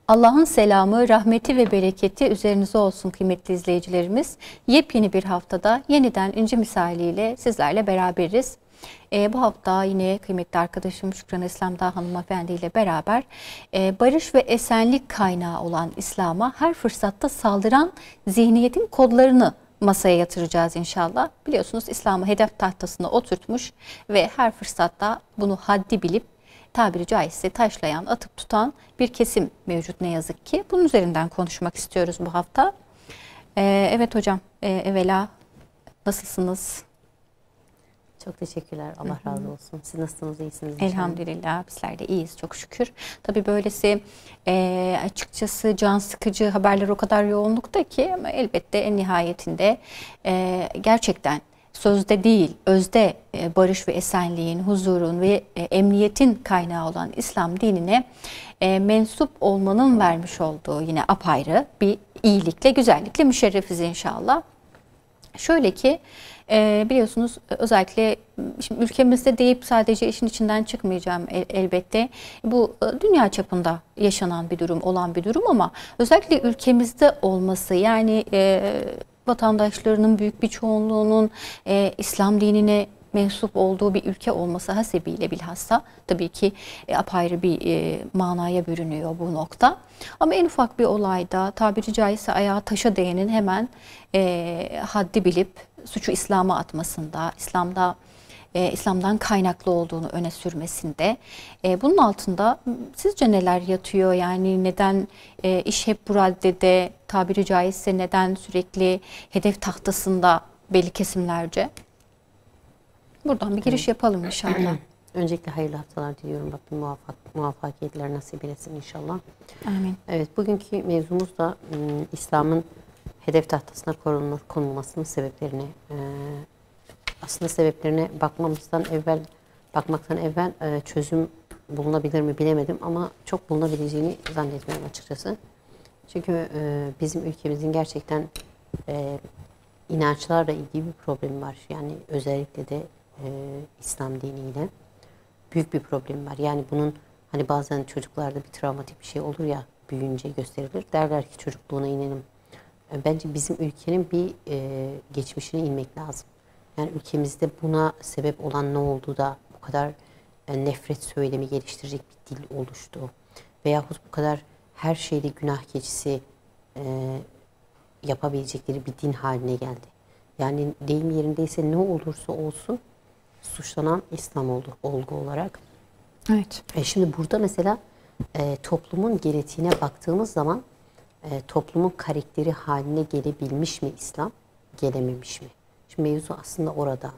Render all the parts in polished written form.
Allah'ın selamı, rahmeti ve bereketi üzerinize olsun kıymetli izleyicilerimiz. Yepyeni bir haftada yeniden İnci misaliyle sizlerle beraberiz. Bu hafta yine kıymetli arkadaşım Şükran Eslemdağ hanımefendi ile beraber barış ve esenlik kaynağı olan İslam'a her fırsatta saldıran zihniyetin kodlarını masaya yatıracağız inşallah. Biliyorsunuz İslam'ı hedef tahtasına oturtmuş ve her fırsatta bunu haddi bilip tabiri caizse taşlayan, atıp tutan bir kesim mevcut ne yazık ki. Bunun üzerinden konuşmak istiyoruz bu hafta. Evet hocam, evvela nasılsınız? Çok teşekkürler. Allah razı olsun. Siz nasılsınız? İyisiniz? Elhamdülillah. Bizler de iyiyiz çok şükür. Tabii böylesi açıkçası can sıkıcı haberler o kadar yoğunlukta ki ama elbette en nihayetinde gerçekten sözde değil, özde barış ve esenliğin, huzurun ve emniyetin kaynağı olan İslam dinine mensup olmanın vermiş olduğu yine apayrı bir iyilikle, güzellikle müşerrefiz inşallah. Şöyle ki biliyorsunuz özellikle şimdi ülkemizde deyip sadece işin içinden çıkmayacağım elbette. Bu dünya çapında yaşanan bir durum, olan bir durum ama özellikle ülkemizde olması yani vatandaşlarının büyük bir çoğunluğunun İslam dinine mensup olduğu bir ülke olması hasebiyle bilhassa tabii ki apayrı bir manaya bürünüyor bu nokta. Ama en ufak bir olayda tabiri caizse ayağı taşa değenin hemen haddi bilip suçu İslam'a atmasında, İslam'dan kaynaklı olduğunu öne sürmesinde. Bunun altında sizce neler yatıyor? Yani neden iş hep bu raddede, tabiri caizse neden sürekli hedef tahtasında belli kesimlerce? Buradan bir giriş yapalım inşallah. Öncelikle hayırlı haftalar diliyorum. Rabbim muvaffakiyetler nasip eylesin inşallah. Amin. Evet, bugünkü mevzumuz da İslam'ın hedef tahtasına konulmasının sebeplerini, aslında sebeplerine bakmaktan evvel çözüm bulunabilir mi bilemedim ama çok bulunabileceğini zannetmiyorum açıkçası. Çünkü bizim ülkemizin gerçekten inançlarla ilgili bir problemi var. Yani özellikle de İslam diniyle büyük bir problem var. Yani bunun hani bazen çocuklarda bir travmatik bir şey olur ya, büyüyünce gösterilir. Derler ki çocukluğuna inelim. Bence bizim ülkenin bir geçmişine inmek lazım. Yani ülkemizde buna sebep olan ne oldu da bu kadar nefret söylemi geliştirecek bir dil oluştu. Veyahut bu kadar her şeyde günah keçisi yapabilecekleri bir din haline geldi. Yani deyim yerindeyse ne olursa olsun suçlanan İslam olgu olarak. Evet. Şimdi burada mesela toplumun genetiğine baktığımız zaman toplumun karakteri haline gelebilmiş mi İslam, gelememiş mi? Şimdi mevzu aslında orada.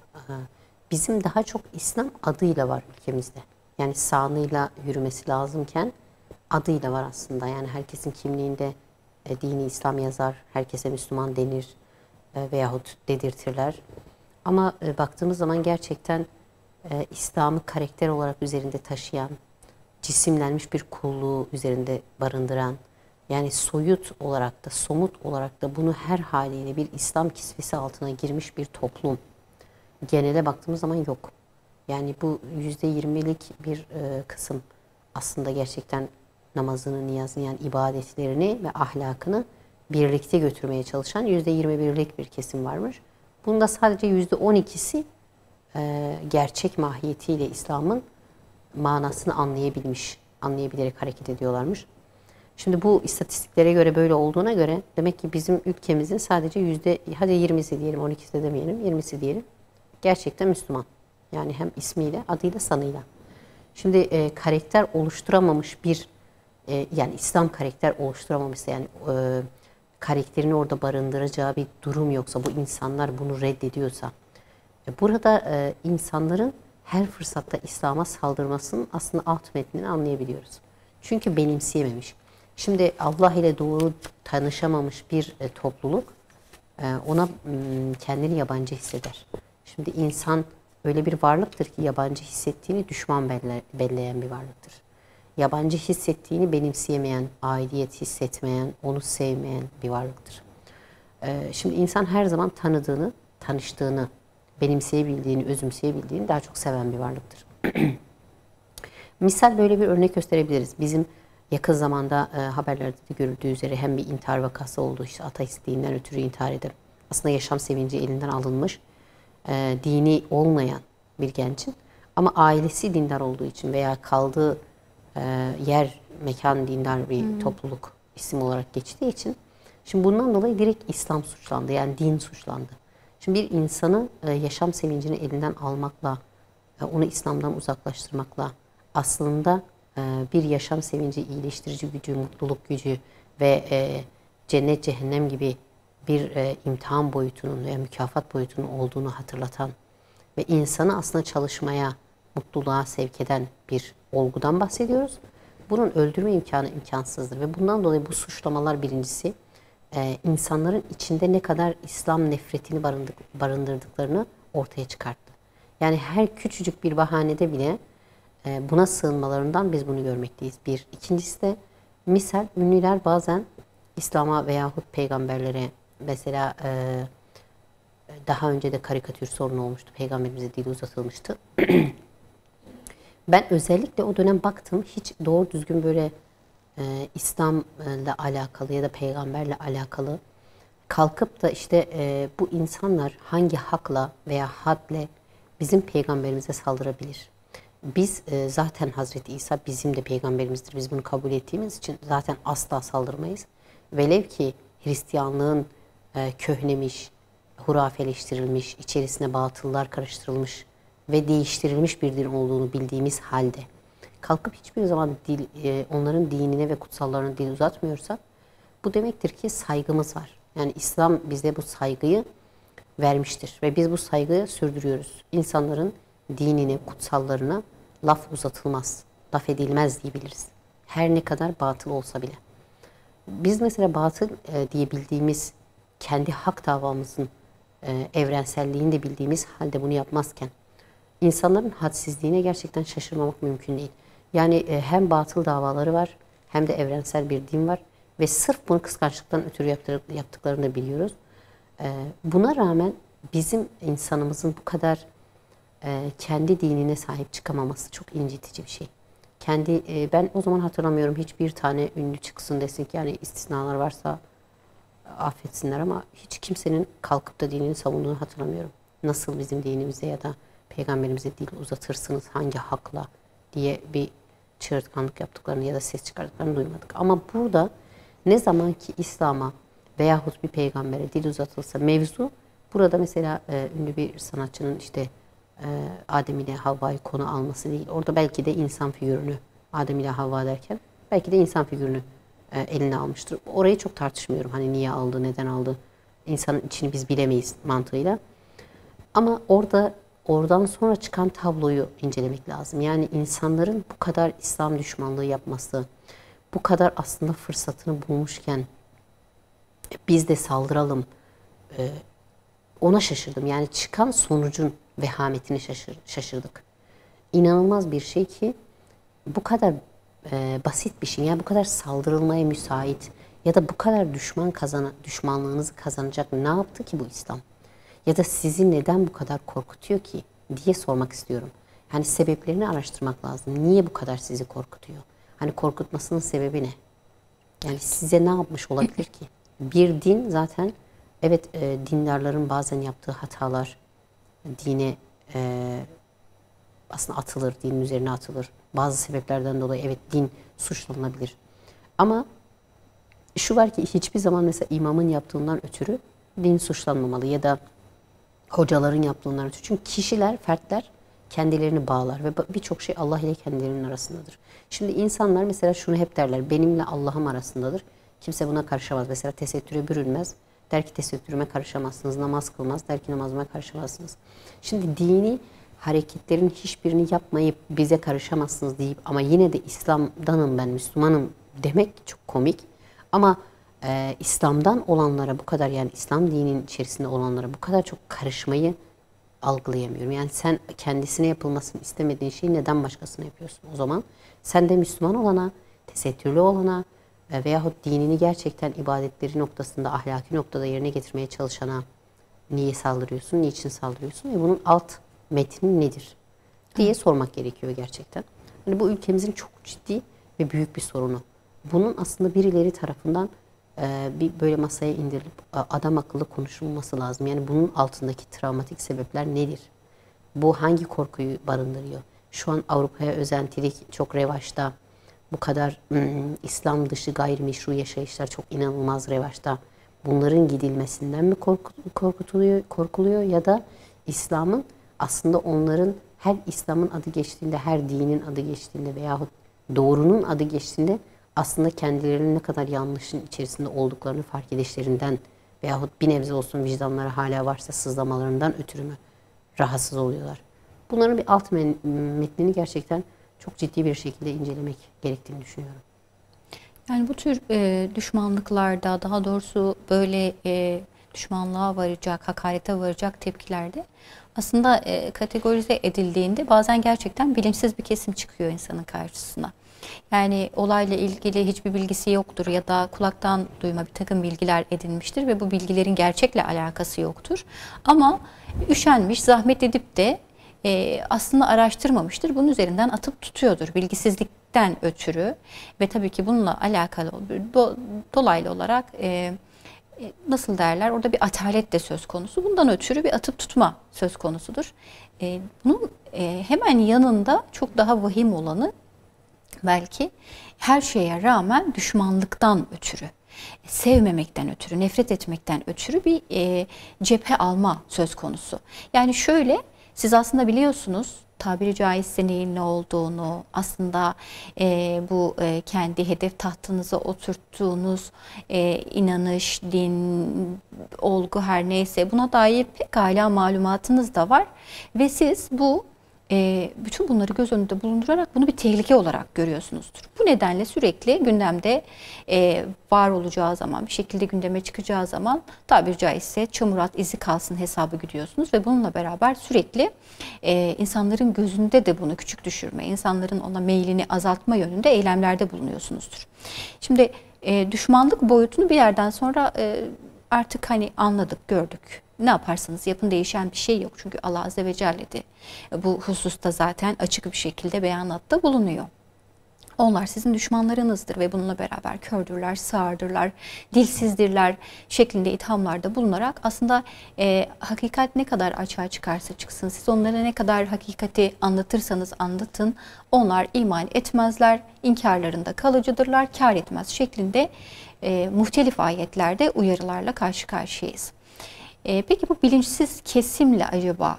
Bizim daha çok İslam adıyla var ülkemizde. Yani sağnıyla yürümesi lazımken adıyla var aslında. Yani herkesin kimliğinde dini İslam yazar, herkese Müslüman denir veyahut dedirtirler. Ama baktığımız zaman gerçekten İslam'ı karakter olarak üzerinde taşıyan, cisimlenmiş bir kulluğu üzerinde barındıran, yani soyut olarak da, somut olarak da bunu her haliyle bir İslam kisvesi altına girmiş bir toplum. Genele baktığımız zaman yok. Yani bu %20'lik bir kısım aslında gerçekten namazını, niyazını yani ibadetlerini ve ahlakını birlikte götürmeye çalışan %21'lik bir kesim varmış. Bunda sadece %12'si gerçek mahiyetiyle İslam'ın manasını anlayabilerek hareket ediyorlarmış. Şimdi bu istatistiklere göre böyle olduğuna göre demek ki bizim ülkemizin sadece hadi 20'si diyelim, 12'si de demeyelim, 20'si diyelim gerçekten Müslüman. Yani hem ismiyle, adıyla, sanıyla. Şimdi karakter oluşturamamış yani İslam karakter oluşturamamışsa yani karakterini orada barındıracağı bir durum yoksa, bu insanlar bunu reddediyorsa, burada insanların her fırsatta İslam'a saldırmasının aslında alt metnini anlayabiliyoruz. Çünkü benimseyememiş. Şimdi Allah ile doğru tanışamamış bir topluluk ona kendini yabancı hisseder. Şimdi insan öyle bir varlıktır ki yabancı hissettiğini düşman belleyen bir varlıktır. Yabancı hissettiğini benimseyemeyen, aidiyet hissetmeyen, onu sevmeyen bir varlıktır. Şimdi insan her zaman tanıdığını, tanıştığını, benimseyebildiğini, özümseyebildiğini daha çok seven bir varlıktır. Misal böyle bir örnek gösterebiliriz. Bizim Yakın zamanda haberlerde de görüldüğü üzere hem bir intihar vakası oldu. İşte ateistliğinden ötürü intihar edip aslında yaşam sevinci elinden alınmış dini olmayan bir gencin ama ailesi dindar olduğu için veya kaldığı yer, mekan dindar bir topluluk isim olarak geçtiği için şimdi bundan dolayı direkt İslam suçlandı. Yani din suçlandı. Şimdi bir insanı yaşam sevincini elinden almakla, onu İslam'dan uzaklaştırmakla aslında bir yaşam sevinci, iyileştirici gücü, mutluluk gücü ve cennet, cehennem gibi bir imtihan boyutunun veya mükafat boyutunun olduğunu hatırlatan ve insanı aslında çalışmaya, mutluluğa sevk eden bir olgudan bahsediyoruz. Bunun öldürme imkanı imkansızdır ve bundan dolayı bu suçlamalar birincisi insanların içinde ne kadar İslam nefretini barındırdıklarını ortaya çıkarttı. Yani her küçücük bir bahanede bile buna sığınmalarından biz bunu görmekteyiz. Bir. İkincisi de misal ünlüler bazen İslam'a veyahut peygamberlere mesela daha önce de karikatür sorunu olmuştu. Peygamberimize dili uzatılmıştı. Ben özellikle o dönem baktım hiç doğru düzgün böyle İslam'la alakalı ya da peygamberle alakalı kalkıp da işte bu insanlar hangi hakla veya hadle bizim peygamberimize saldırabilir? Biz zaten Hazreti İsa bizim de peygamberimizdir. Biz bunu kabul ettiğimiz için zaten asla saldırmayız. Velev ki Hristiyanlığın köhnemiş, hurafeleştirilmiş, içerisine batıllar karıştırılmış ve değiştirilmiş bir din olduğunu bildiğimiz halde kalkıp hiçbir zaman onların dinine ve kutsallarına dil uzatmıyorsak bu demektir ki saygımız var. Yani İslam bize bu saygıyı vermiştir ve biz bu saygıyı sürdürüyoruz. İnsanların dinine, kutsallarına laf uzatılmaz, laf edilmez diyebiliriz. Her ne kadar batıl olsa bile. Biz mesela batıl diye bildiğimiz kendi hak davamızın evrenselliğini de bildiğimiz halde bunu yapmazken insanların hadsizliğine gerçekten şaşırmamak mümkün değil. Yani hem batıl davaları var hem de evrensel bir din var ve sırf bunu kıskançlıktan ötürü yaptıklarını da biliyoruz. Buna rağmen bizim insanımızın bu kadar kendi dinine sahip çıkamaması çok incitici bir şey. Ben o zaman hatırlamıyorum hiçbir tane ünlü çıksın desin ki yani istisnalar varsa affetsinler ama hiç kimsenin kalkıp da dinini savunduğunu hatırlamıyorum. Nasıl bizim dinimize ya da peygamberimize dil uzatırsınız hangi hakla diye bir çığırtkanlık yaptıklarını ya da ses çıkardıklarını duymadık. Ama burada ne zaman ki İslam'a veyahut bir peygambere dil uzatılsa mevzu burada mesela ünlü bir sanatçının işte Adem ile Havva'yı konu alması değil. Orada belki de insan figürünü Adem ile Havva derken belki de insan figürünü eline almıştır. Orayı çok tartışmıyorum. Hani niye aldı, neden aldı? İnsanın içini biz bilemeyiz mantığıyla. Ama oradan sonra çıkan tabloyu incelemek lazım. Yani insanların bu kadar İslam düşmanlığı yapması, bu kadar aslında fırsatını bulmuşken biz de saldıralım ona şaşırdım. Yani çıkan sonucun vehametini şaşırdık. İnanılmaz bir şey ki bu kadar basit bir şey, yani bu kadar saldırılmaya müsait ya da bu kadar düşmanlığınızı kazanacak ne yaptı ki bu İslam? Ya da sizi neden bu kadar korkutuyor ki diye sormak istiyorum. Hani sebeplerini araştırmak lazım. Niye bu kadar sizi korkutuyor? Hani korkutmasının sebebi ne? Yani size ne yapmış olabilir ki? Bir din zaten evet dindarların bazen yaptığı hatalar dine aslında atılır, dinin üzerine atılır. Bazı sebeplerden dolayı evet din suçlanabilir. Ama şu var ki hiçbir zaman mesela imamın yaptığından ötürü din suçlanmamalı ya da hocaların yaptığından ötürü. Çünkü kişiler, fertler kendilerini bağlar ve birçok şey Allah ile kendilerinin arasındadır. Şimdi insanlar mesela şunu hep derler, benimle Allah'ım arasındadır. Kimse buna karışamaz. Mesela tesettüre bürünmez. Der ki tesettürüme karışamazsınız. Namaz kılmaz. Der ki namazıma karışamazsınız. Şimdi dini hareketlerin hiçbirini yapmayıp bize karışamazsınız deyip ama yine de İslam'danım ben, Müslümanım demek çok komik. Ama İslam'dan olanlara bu kadar, yani İslam dininin içerisinde olanlara bu kadar çok karışmayı algılayamıyorum. Yani sen kendisine yapılmasını istemediğin şeyi neden başkasına yapıyorsun? O zaman sen de Müslüman olana, tesettürlü olana veyahut dinini gerçekten ibadetleri noktasında, ahlaki noktada yerine getirmeye çalışana niye saldırıyorsun, niçin saldırıyorsun ve bunun alt metni nedir diye sormak gerekiyor gerçekten. Hani bu ülkemizin çok ciddi ve büyük bir sorunu. bunun aslında birileri tarafından bir böyle masaya indirilip adam akıllı konuşulması lazım. Yani bunun altındaki travmatik sebepler nedir? Bu hangi korkuyu barındırıyor? Şu an Avrupa'ya özentilik çok revaçta. Bu kadar İslam dışı gayrimeşru yaşayışlar çok inanılmaz revaçta. Bunların gidilmesinden mi korkuluyor ya da İslam'ın aslında onların her İslam'ın adı geçtiğinde, her dinin adı geçtiğinde veyahut doğrunun adı geçtiğinde aslında kendilerinin ne kadar yanlışın içerisinde olduklarını fark edişlerinden veyahut bir nebze olsun vicdanları hala varsa sızlamalarından ötürü mü rahatsız oluyorlar? Bunların bir alt metnini gerçekten çok ciddi bir şekilde incelemek gerektiğini düşünüyorum. Yani bu tür düşmanlıklarda, daha doğrusu böyle düşmanlığa varacak, hakarete varacak tepkilerde aslında kategorize edildiğinde bazen gerçekten bilinçsiz bir kesim çıkıyor insanın karşısına. Yani olayla ilgili hiçbir bilgisi yoktur ya da kulaktan duyma bir takım bilgiler edinmiştir ve bu bilgilerin gerçekle alakası yoktur. Ama üşenmiş, zahmet edip de aslında araştırmamıştır. Bunun üzerinden atıp tutuyordur bilgisizlikten ötürü ve tabii ki bununla alakalı dolaylı olarak nasıl derler, orada bir atalet de söz konusu. Bundan ötürü bir atıp tutma söz konusudur. Bunun hemen yanında çok daha vahim olanı belki her şeye rağmen düşmanlıktan ötürü, sevmemekten ötürü, nefret etmekten ötürü bir cephe alma söz konusu. Yani şöyle, siz aslında biliyorsunuz tabiri caizse neyin ne olduğunu, aslında bu kendi hedef tahtınıza oturttuğunuz inanış, din, olgu her neyse buna dair pekala malumatınız da var ve siz bütün bunları göz önünde bulundurarak bunu bir tehlike olarak görüyorsunuzdur. Bu nedenle sürekli gündemde var olacağı zaman, bir şekilde gündeme çıkacağı zaman tabiri caizse çamur at izi kalsın hesabı gidiyorsunuz ve bununla beraber sürekli insanların gözünde de bunu küçük düşürme, insanların ona meylini azaltma yönünde eylemlerde bulunuyorsunuzdur. Şimdi düşmanlık boyutunu bir yerden sonra artık hani anladık, gördük. Ne yaparsanız yapın değişen bir şey yok. Çünkü Allah Azze ve Celle de bu hususta zaten açık bir şekilde beyanatta bulunuyor. Onlar sizin düşmanlarınızdır ve bununla beraber kördürler, sağırdırlar, dilsizdirler şeklinde ithamlarda bulunarak aslında hakikat ne kadar açığa çıkarsa çıksın, siz onlara ne kadar hakikati anlatırsanız anlatın, onlar iman etmezler, inkarlarında kalıcıdırlar, kâr etmez şeklinde muhtelif ayetlerde uyarılarla karşı karşıyayız. Peki bu bilinçsiz kesimle acaba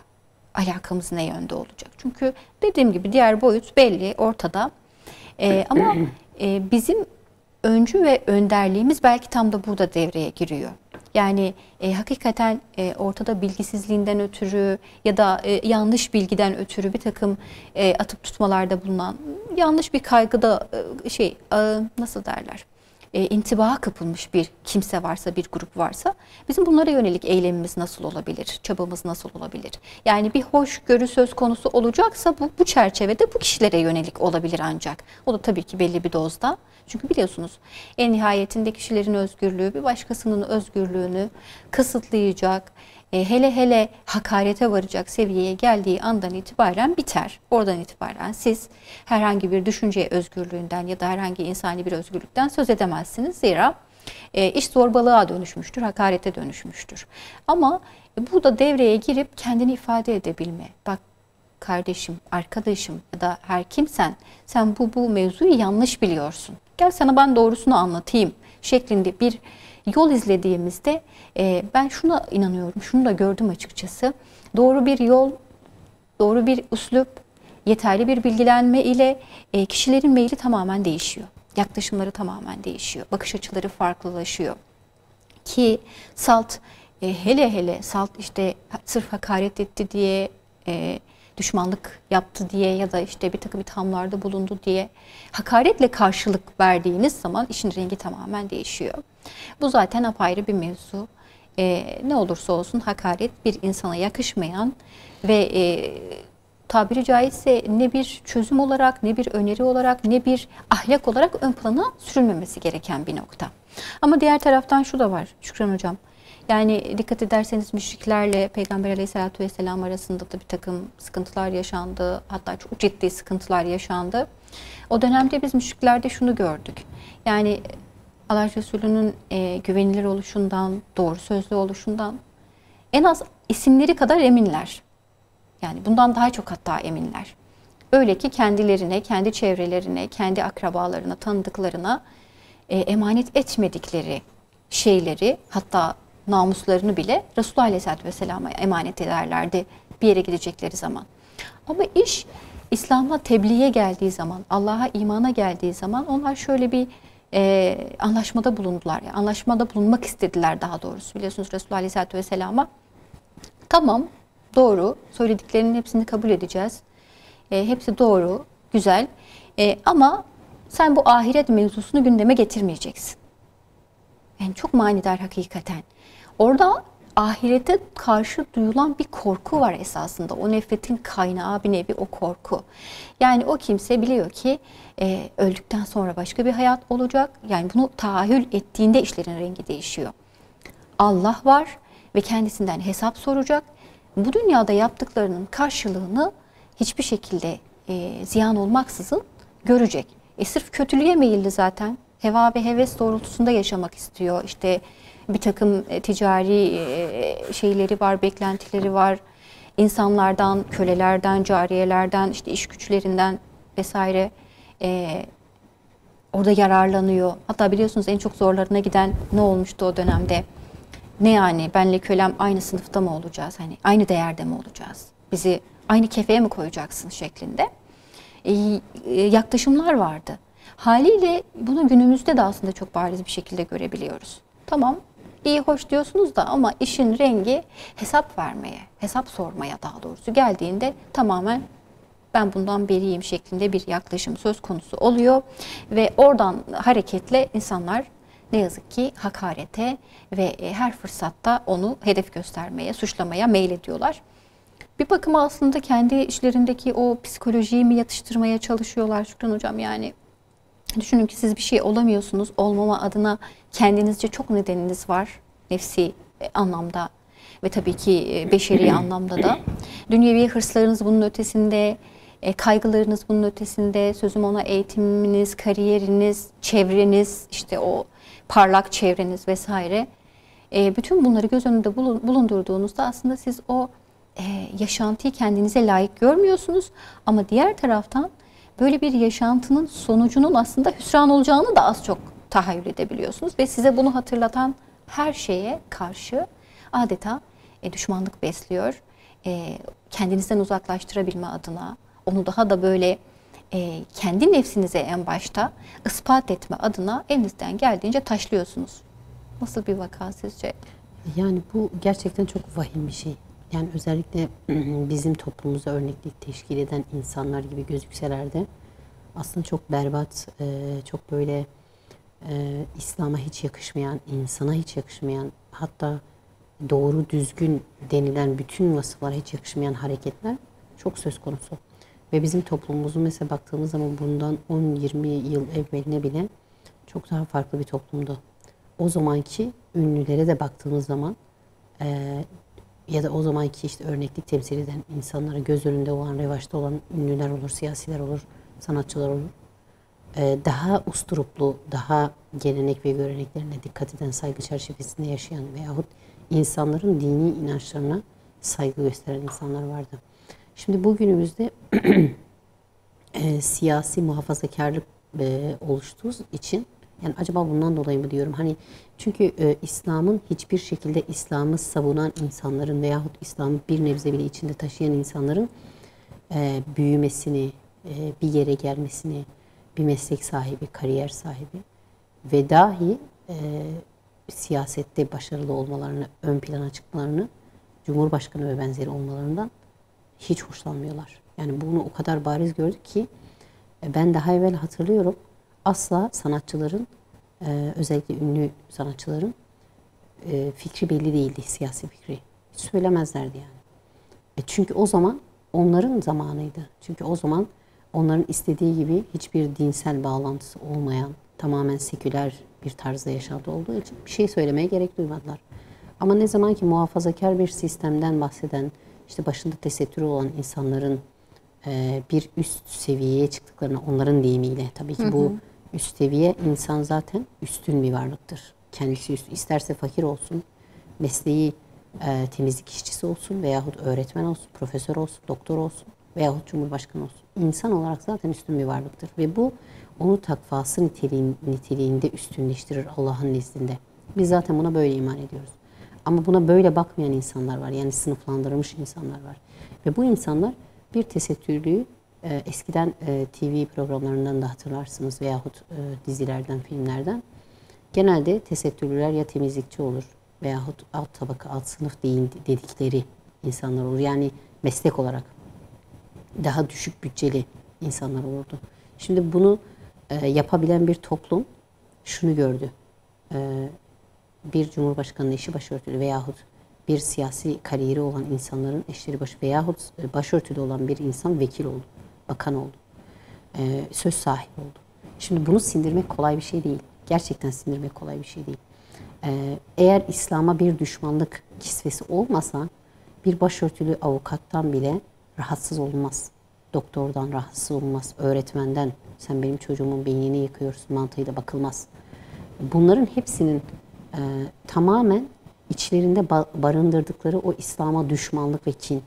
alakamız ne yönde olacak? Çünkü dediğim gibi diğer boyut belli, ortada. Ama bizim öncü ve önderliğimiz belki tam da burada devreye giriyor. Yani hakikaten ortada bilgisizliğinden ötürü ya da yanlış bilgiden ötürü bir takım atıp tutmalarda bulunan yanlış bir kaygıda nasıl derler? İntibaha kapılmış bir kimse varsa, bir grup varsa bizim bunlara yönelik eylemimiz nasıl olabilir, çabamız nasıl olabilir? Yani bir hoşgörü söz konusu olacaksa bu çerçevede bu kişilere yönelik olabilir ancak. O da tabii ki belli bir dozda. Çünkü biliyorsunuz en nihayetinde kişilerin özgürlüğü bir başkasının özgürlüğünü kısıtlayacak, hele hakarete varacak seviyeye geldiği andan itibaren biter. Oradan itibaren siz herhangi bir düşünce özgürlüğünden ya da herhangi insani bir özgürlükten söz edemezsiniz. Zira iş zorbalığa dönüşmüştür, hakarete dönüşmüştür. Ama bu da devreye girip kendini ifade edebilme. Bak kardeşim, arkadaşım ya da her kimsen sen bu mevzuyu yanlış biliyorsun. Gel sana ben doğrusunu anlatayım şeklinde bir yol izlediğimizde ben şuna inanıyorum, şunu da gördüm açıkçası. Doğru bir yol, doğru bir üslup, yeterli bir bilgilenme ile kişilerin meyli tamamen değişiyor. Yaklaşımları tamamen değişiyor. Bakış açıları farklılaşıyor. Ki salt, hele salt işte sırf hakaret etti diye, düşmanlık yaptı diye ya da işte bir takım ithamlarda bulundu diye hakaretle karşılık verdiğiniz zaman işin rengi tamamen değişiyor. Bu zaten apayrı bir mevzu. Ne olursa olsun hakaret bir insana yakışmayan ve tabiri caizse ne bir çözüm olarak, ne bir öneri olarak, ne bir ahlak olarak ön plana sürülmemesi gereken bir nokta. Ama diğer taraftan şu da var Şükran Hocam. Yani dikkat ederseniz müşriklerle Peygamber Aleyhisselatü Vesselam arasında da bir takım sıkıntılar yaşandı. Hatta çok ciddi sıkıntılar yaşandı. O dönemde biz müşriklerde şunu gördük. Yani Allah Resulü'nün güvenilir oluşundan, doğru sözlü oluşundan en az isimleri kadar eminler. Yani bundan daha çok hatta eminler. Öyle ki kendilerine, kendi çevrelerine, kendi akrabalarına, tanıdıklarına emanet etmedikleri şeyleri, hatta namuslarını bile Resulullah Aleyhisselatü Vesselam'a emanet ederlerdi bir yere gidecekleri zaman. Ama iş İslam'a tebliğe geldiği zaman, Allah'a imana geldiği zaman onlar şöyle bir anlaşmada bulundular. Yani anlaşmada bulunmak istediler daha doğrusu. Biliyorsunuz Resulullah Aleyhisselatü Vesselam'a tamam, doğru, söylediklerinin hepsini kabul edeceğiz. Hepsi doğru, güzel. Ama sen bu ahiret mevzusunu gündeme getirmeyeceksin. Yani çok manidar hakikaten. Orada ahirete karşı duyulan bir korku var esasında. O nefretin kaynağı bir nevi o korku. Yani o kimse biliyor ki öldükten sonra başka bir hayat olacak. Yani bunu tahayyül ettiğinde işlerin rengi değişiyor. Allah var ve kendisinden hesap soracak. Bu dünyada yaptıklarının karşılığını hiçbir şekilde ziyan olmaksızın görecek. Sırf kötülüğe meyilli zaten. Heva ve heves doğrultusunda yaşamak istiyor. İşte bir takım ticari şeyleri var, beklentileri var. İnsanlardan, kölelerden, cariyelerden, işte iş güçlerinden vesaire orada yararlanıyor. Hatta biliyorsunuz en çok zorlarına giden ne olmuştu o dönemde? Ne yani benle kölem aynı sınıfta mı olacağız? Hani aynı değerde mi olacağız? Bizi aynı kefeye mi koyacaksın şeklinde yaklaşımlar vardı. Haliyle bunu günümüzde de aslında çok bariz bir şekilde görebiliyoruz. Tamam, iyi hoş diyorsunuz da ama işin rengi hesap vermeye, hesap sormaya daha doğrusu geldiğinde tamamen ben bundan beriyim şeklinde bir yaklaşım söz konusu oluyor. Ve oradan hareketle insanlar ne yazık ki hakarete ve her fırsatta onu hedef göstermeye, suçlamaya meylediyorlar. Bir bakıma aslında kendi işlerindeki o psikolojiyi mi yatıştırmaya çalışıyorlar Şükran Hocam? Yani düşünün ki siz bir şey olamıyorsunuz. Olmama adına kendinizce çok nedeniniz var. Nefsi anlamda ve tabii ki beşeri anlamda da. Dünyevi hırslarınız bunun ötesinde, kaygılarınız bunun ötesinde, sözüm ona eğitiminiz, kariyeriniz, çevreniz, işte o parlak çevreniz vesaire. Bütün bunları göz önünde bulundurduğunuzda aslında siz o yaşantıyı kendinize layık görmüyorsunuz. Ama diğer taraftan böyle bir yaşantının sonucunun aslında hüsran olacağını da az çok tahayyül edebiliyorsunuz. Ve size bunu hatırlatan her şeye karşı adeta düşmanlık besliyor. Kendinizden uzaklaştırabilme adına, onu daha da böyle kendi nefsinize en başta ispat etme adına elinizden geldiğince taşlıyorsunuz. Nasıl bir vaka sizce? Yani bu gerçekten çok vahim bir şey. Yani özellikle bizim toplumumuza örneklik teşkil eden insanlar gibi gözükseler de aslında çok berbat, çok böyle İslam'a hiç yakışmayan, insana hiç yakışmayan, hatta doğru düzgün denilen bütün vasıflara hiç yakışmayan hareketler çok söz konusu. Ve bizim toplumumuzun mesela baktığımız zaman bundan 10-20 yıl evveline bile çok daha farklı bir toplumdu. O zamanki ünlülere de baktığımız zaman ya da o zamanki işte örneklik temsil eden insanlara göz önünde olan, revaçta olan ünlüler olur, siyasiler olur, sanatçılar olur. Daha usturuplu, daha gelenek ve göreneklerine dikkat eden, saygı çerçevesinde yaşayan veyahut insanların dini inançlarına saygı gösteren insanlar vardı. Şimdi bugünümüzde siyasi muhafazakarlık oluştuğu için, yani acaba bundan dolayı mı diyorum? Hani çünkü İslam'ın hiçbir şekilde İslam'ı savunan insanların veyahut İslam'ı bir nebze bile içinde taşıyan insanların büyümesini, bir yere gelmesini, bir meslek sahibi, kariyer sahibi ve dahi siyasette başarılı olmalarını, ön plana çıkmalarını, Cumhurbaşkanı ve benzeri olmalarından hiç hoşlanmıyorlar. Yani bunu o kadar bariz gördük ki ben daha evvel hatırlıyorum, asla sanatçıların, özellikle ünlü sanatçıların fikri belli değildi, siyasi fikri. Hiç söylemezlerdi yani. Çünkü o zaman onların zamanıydı. Çünkü o zaman onların istediği gibi hiçbir dinsel bağlantısı olmayan, tamamen seküler bir tarzda yaşantısı olduğu için bir şey söylemeye gerek duymadılar. Ama ne zaman ki muhafazakar bir sistemden bahseden, işte başında tesettürü olan insanların bir üst seviyeye çıktıklarına, onların deyimiyle tabii ki bu üst seviye insan zaten üstün bir varlıktır. Kendisi üstün. İsterse fakir olsun, mesleği temizlik işçisi olsun veyahut öğretmen olsun, profesör olsun, doktor olsun veyahut cumhurbaşkanı olsun. İnsan olarak zaten üstün bir varlıktır. Ve bu onu takvası niteliğinde üstünleştirir Allah'ın nezdinde. Biz zaten buna böyle iman ediyoruz. Ama buna böyle bakmayan insanlar var. Yani sınıflandırılmış insanlar var. Ve bu insanlar bir tesettürlüğü eskiden TV programlarından da hatırlarsınız veyahut dizilerden, filmlerden. Genelde tesettürlüler ya temizlikçi olur veyahut alt tabaka, alt sınıf değil dedikleri insanlar olur. Yani meslek olarak daha düşük bütçeli insanlar olurdu. Şimdi bunu yapabilen bir toplum şunu gördü. Bir cumhurbaşkanının eşi başörtülü veyahut bir siyasi kariyeri olan insanların eşleri veyahut başörtülü olan bir insan vekil oldu, bakan oldu, söz sahibi oldu. Şimdi bunu sindirmek kolay bir şey değil. Gerçekten sindirmek kolay bir şey değil. Eğer İslam'a bir düşmanlık kisvesi olmasa bir başörtülü avukattan bile rahatsız olmaz. Doktordan rahatsız olmaz. Öğretmenden sen benim çocuğumun beynini yıkıyorsun mantığıyla bakılmaz. Bunların hepsinin tamamen içlerinde barındırdıkları o İslam'a düşmanlık ve kin,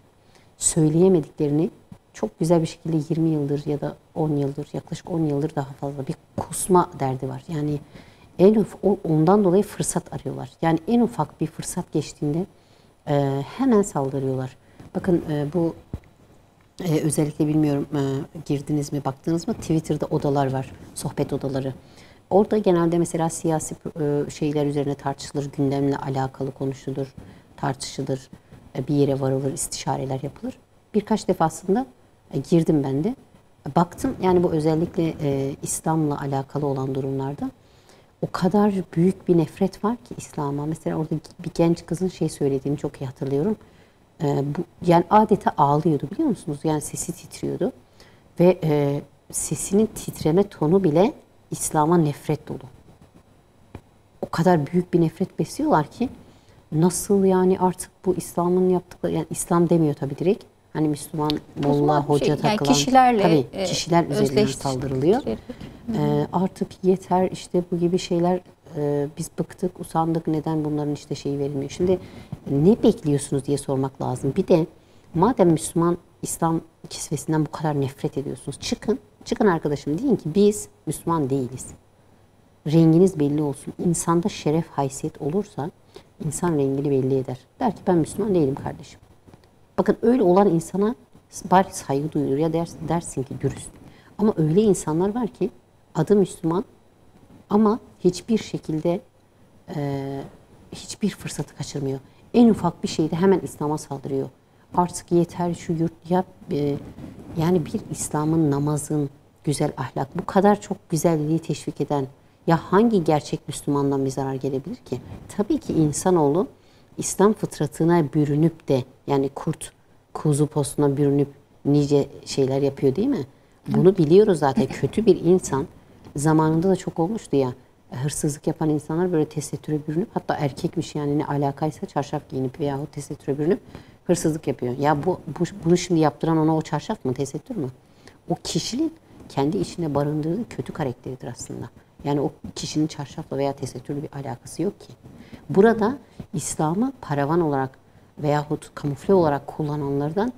söyleyemediklerini çok güzel bir şekilde 20 yıldır ya da 10 yıldır, yaklaşık 10 yıldır daha fazla bir kusma derdi var. Yani ondan dolayı fırsat arıyorlar. Yani en ufak bir fırsat geçtiğinde hemen saldırıyorlar. Bakın bu özellikle bilmiyorum girdiniz mi, baktınız mı, Twitter'da odalar var, sohbet odaları. Orada genelde mesela siyasi şeyler üzerine tartışılır, gündemle alakalı konuşulur, tartışılır, bir yere varılır, istişareler yapılır. Birkaç defasında girdim ben de. Baktım yani bu özellikle İslam'la alakalı olan durumlarda o kadar büyük bir nefret var ki İslam'a. Mesela orada bir genç kızın şey söylediğini çok iyi hatırlıyorum. Yani adeta ağlıyordu biliyor musunuz? Yani sesi titriyordu. Ve sesinin titreme tonu bile İslam'a nefret dolu. O kadar büyük bir nefret besliyorlar ki nasıl yani artık bu İslam'ın yaptıkları, yani İslam demiyor tabii direkt. Hani Müslüman, molla, hoca takılan. Yani kişilerle tabii kişiler üzerinden saldırılıyor. Artık yeter işte bu gibi şeyler, biz bıktık, usandık, neden bunların işte şeyi verilmiyor. Şimdi ne bekliyorsunuz diye sormak lazım. Bir de madem Müslüman, İslam kisvesinden bu kadar nefret ediyorsunuz, çıkın arkadaşım deyin ki biz Müslüman değiliz. Renginiz belli olsun. İnsanda şeref, haysiyet olursa insan rengini belli eder. Der ki ben Müslüman değilim kardeşim. Bakın öyle olan insana bari saygı duyulur ya dersin ki dürüst. Ama öyle insanlar var ki adı Müslüman ama hiçbir şekilde hiçbir fırsatı kaçırmıyor. En ufak bir şeyde hemen İslam'a saldırıyor. Artık yeter şu yurt yap. Yani bir İslam'ın, namazın, güzel ahlak, bu kadar çok güzelliği teşvik eden ya hangi gerçek Müslümandan bir zarar gelebilir ki? Tabii ki insanoğlu İslam fıtratına bürünüp de yani kurt, kuzu postuna bürünüp nice şeyler yapıyor değil mi? Bunu biliyoruz zaten. Kötü bir insan zamanında da çok olmuştu ya. Hırsızlık yapan insanlar böyle tesettüre bürünüp, hatta erkekmiş yani ne alakaysa çarşaf giyinip veyahut tesettüre bürünüp hırsızlık yapıyor. Ya bunu şimdi yaptıran ona o çarşaf mı, tesettür mü? O kişinin kendi içinde barındırdığı kötü karakteridir aslında. Yani o kişinin çarşafla veya tesettürle bir alakası yok ki. Burada İslam'ı paravan olarak veyahut kamufle olarak kullananlardan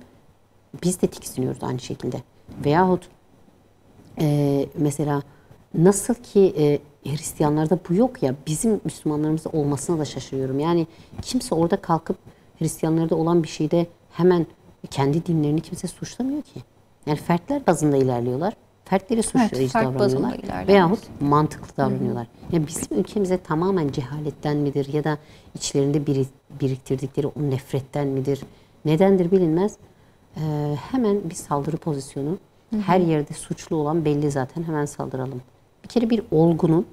biz de tiksiniyoruz aynı şekilde. Veyahut mesela nasıl ki Hristiyanlarda bu yok ya, bizim Müslümanlarımızda olmasına da şaşırıyorum. Yani kimse orada kalkıp Hristiyanlarda olan bir şeyde hemen kendi dinlerini kimse suçlamıyor ki. Yani fertler bazında ilerliyorlar. Fertleri suçlayıcı davranıyorlar. Veyahut mantıklı davranıyorlar. Yani bizim ülkemize tamamen cehaletten midir ya da içlerinde biriktirdikleri o nefretten midir? Nedendir bilinmez. Hemen bir saldırı pozisyonu. Her yerde suçlu olan belli zaten, hemen saldıralım. Bir kere bir olgunun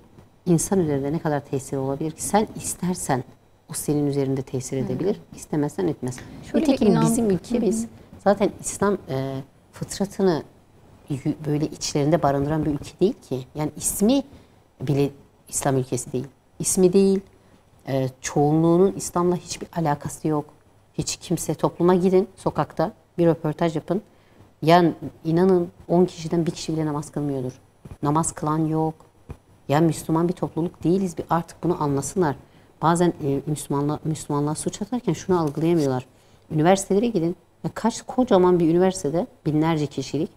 insan üzerinde ne kadar tesiri olabilir ki? Sen istersen o senin üzerinde tesir edebilir, istemezsen etmez. Nitekim bizim ülkemiz zaten İslam fıtratını böyle içlerinde barındıran bir ülke değil ki. Yani ismi bile İslam ülkesi değil. İsmi değil, çoğunluğunun İslam'la hiçbir alakası yok. Hiç kimse, topluma gidin, sokakta bir röportaj yapın. Yani inanın 10 kişiden bir kişi bile namaz kılmıyordur. Namaz kılan yok. Yani Müslüman bir topluluk değiliz. Artık bunu anlasınlar. Bazen Müslümanlığa suç atarken şunu algılayamıyorlar. Üniversitelere gidin. Ya kocaman bir üniversitede binlerce kişilik,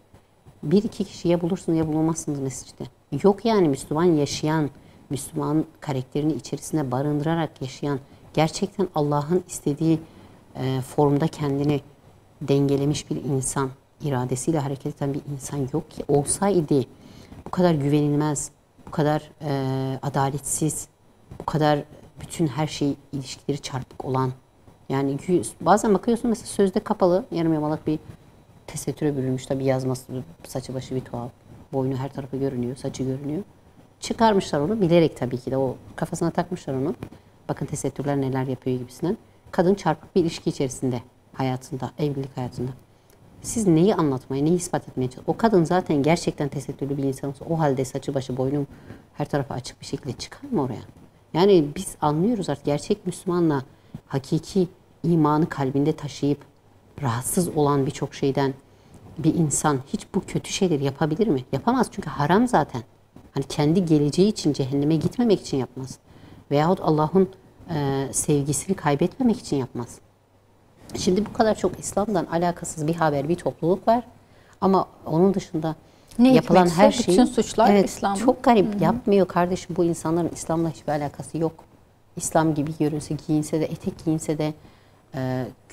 bir iki kişi ya bulursunuz ya bulamazsınız mescitte. Yok yani Müslüman yaşayan, Müslüman karakterini içerisine barındırarak yaşayan, gerçekten Allah'ın istediği formda kendini dengelemiş bir insan, iradesiyle hareket eden bir insan yok ki. Olsaydı bu kadar güvenilmez, bu kadar adaletsiz, bu kadar bütün her şey ilişkileri çarpık olan, yani bazen bakıyorsun mesela sözde kapalı, yarım yamalak bir tesettüre bürünmüş, tabii yazması, saçı başı bir tuhaf, boynu her tarafı görünüyor, saçı görünüyor. Çıkarmışlar onu bilerek, tabii ki de o kafasına takmışlar onu. Bakın tesettürler neler yapıyor gibisinden. Kadın çarpık bir ilişki içerisinde hayatında, evlilik hayatında. Siz neyi anlatmaya, neyi ispat etmeye çalışıyorsunuz? O kadın zaten gerçekten tesettürlü bir insan olsa o halde saçı başı boynu her tarafa açık bir şekilde çıkar mı oraya? Yani biz anlıyoruz artık, gerçek Müslümanla hakiki imanı kalbinde taşıyıp rahatsız olan birçok şeyden bir insan hiç bu kötü şeyleri yapabilir mi? Yapamaz, çünkü haram zaten. Hani kendi geleceği için, cehenneme gitmemek için yapmaz. Veyahut Allah'ın sevgisini kaybetmemek için yapmaz. Şimdi bu kadar çok İslam'dan alakasız bir haber, bir topluluk var. Ama onun dışında yapılan her şey, bütün suçlar evet, İslam'ın. çok garip. Yapmıyor kardeşim, bu insanların İslam'la hiçbir alakası yok. İslam gibi görünse, giyinse de, etek giyinse de,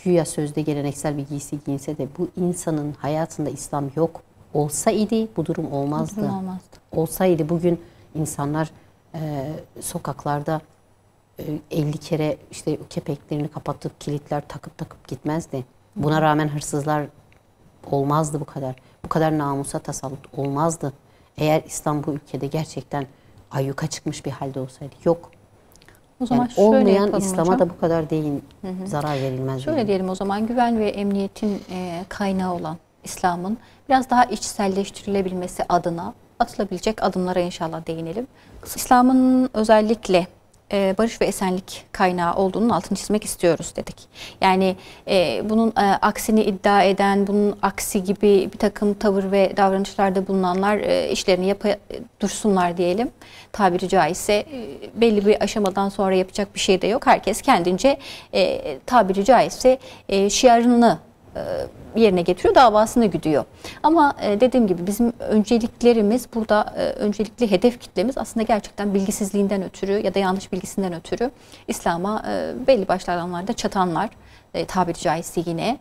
güya sözde geleneksel bir giysi giyinse de bu insanın hayatında İslam yok. Olsaydı bu durum olmazdı. Bu durum olmazdı. Olsaydı bugün insanlar sokaklarda 50 kere işte kepeklerini kapatıp kilitler takıp gitmezdi. Buna rağmen hırsızlar olmazdı bu kadar. Bu kadar namusa tasallut olmazdı. Eğer İslam bu ülkede gerçekten ayyuka çıkmış bir halde olsaydı. Yok. O zaman Yani şöyle olmayan İslam'a hocam. da bu kadar değil, zarar verilmez. Şöyle yani. diyelim o zaman, güven ve emniyetin kaynağı olan İslam'ın biraz daha içselleştirilebilmesi adına atılabilecek adımlara inşallah değinelim. İslam'ın özellikle barış ve esenlik kaynağı olduğunun altını çizmek istiyoruz dedik. Yani bunun aksini iddia eden, bunun aksi gibi bir takım tavır ve davranışlarda bulunanlar işlerini dursunlar diyelim. Tabiri caizse belli bir aşamadan sonra yapacak bir şey de yok. Herkes kendince tabiri caizse şiarını yerine getiriyor, davasını güdüyor. Ama dediğim gibi bizim önceliklerimiz burada, öncelikli hedef kitlemiz aslında gerçekten bilgisizliğinden ötürü ya da yanlış bilgisinden ötürü İslam'a belli başlı alanlarda çatanlar, tabiri caizse yine.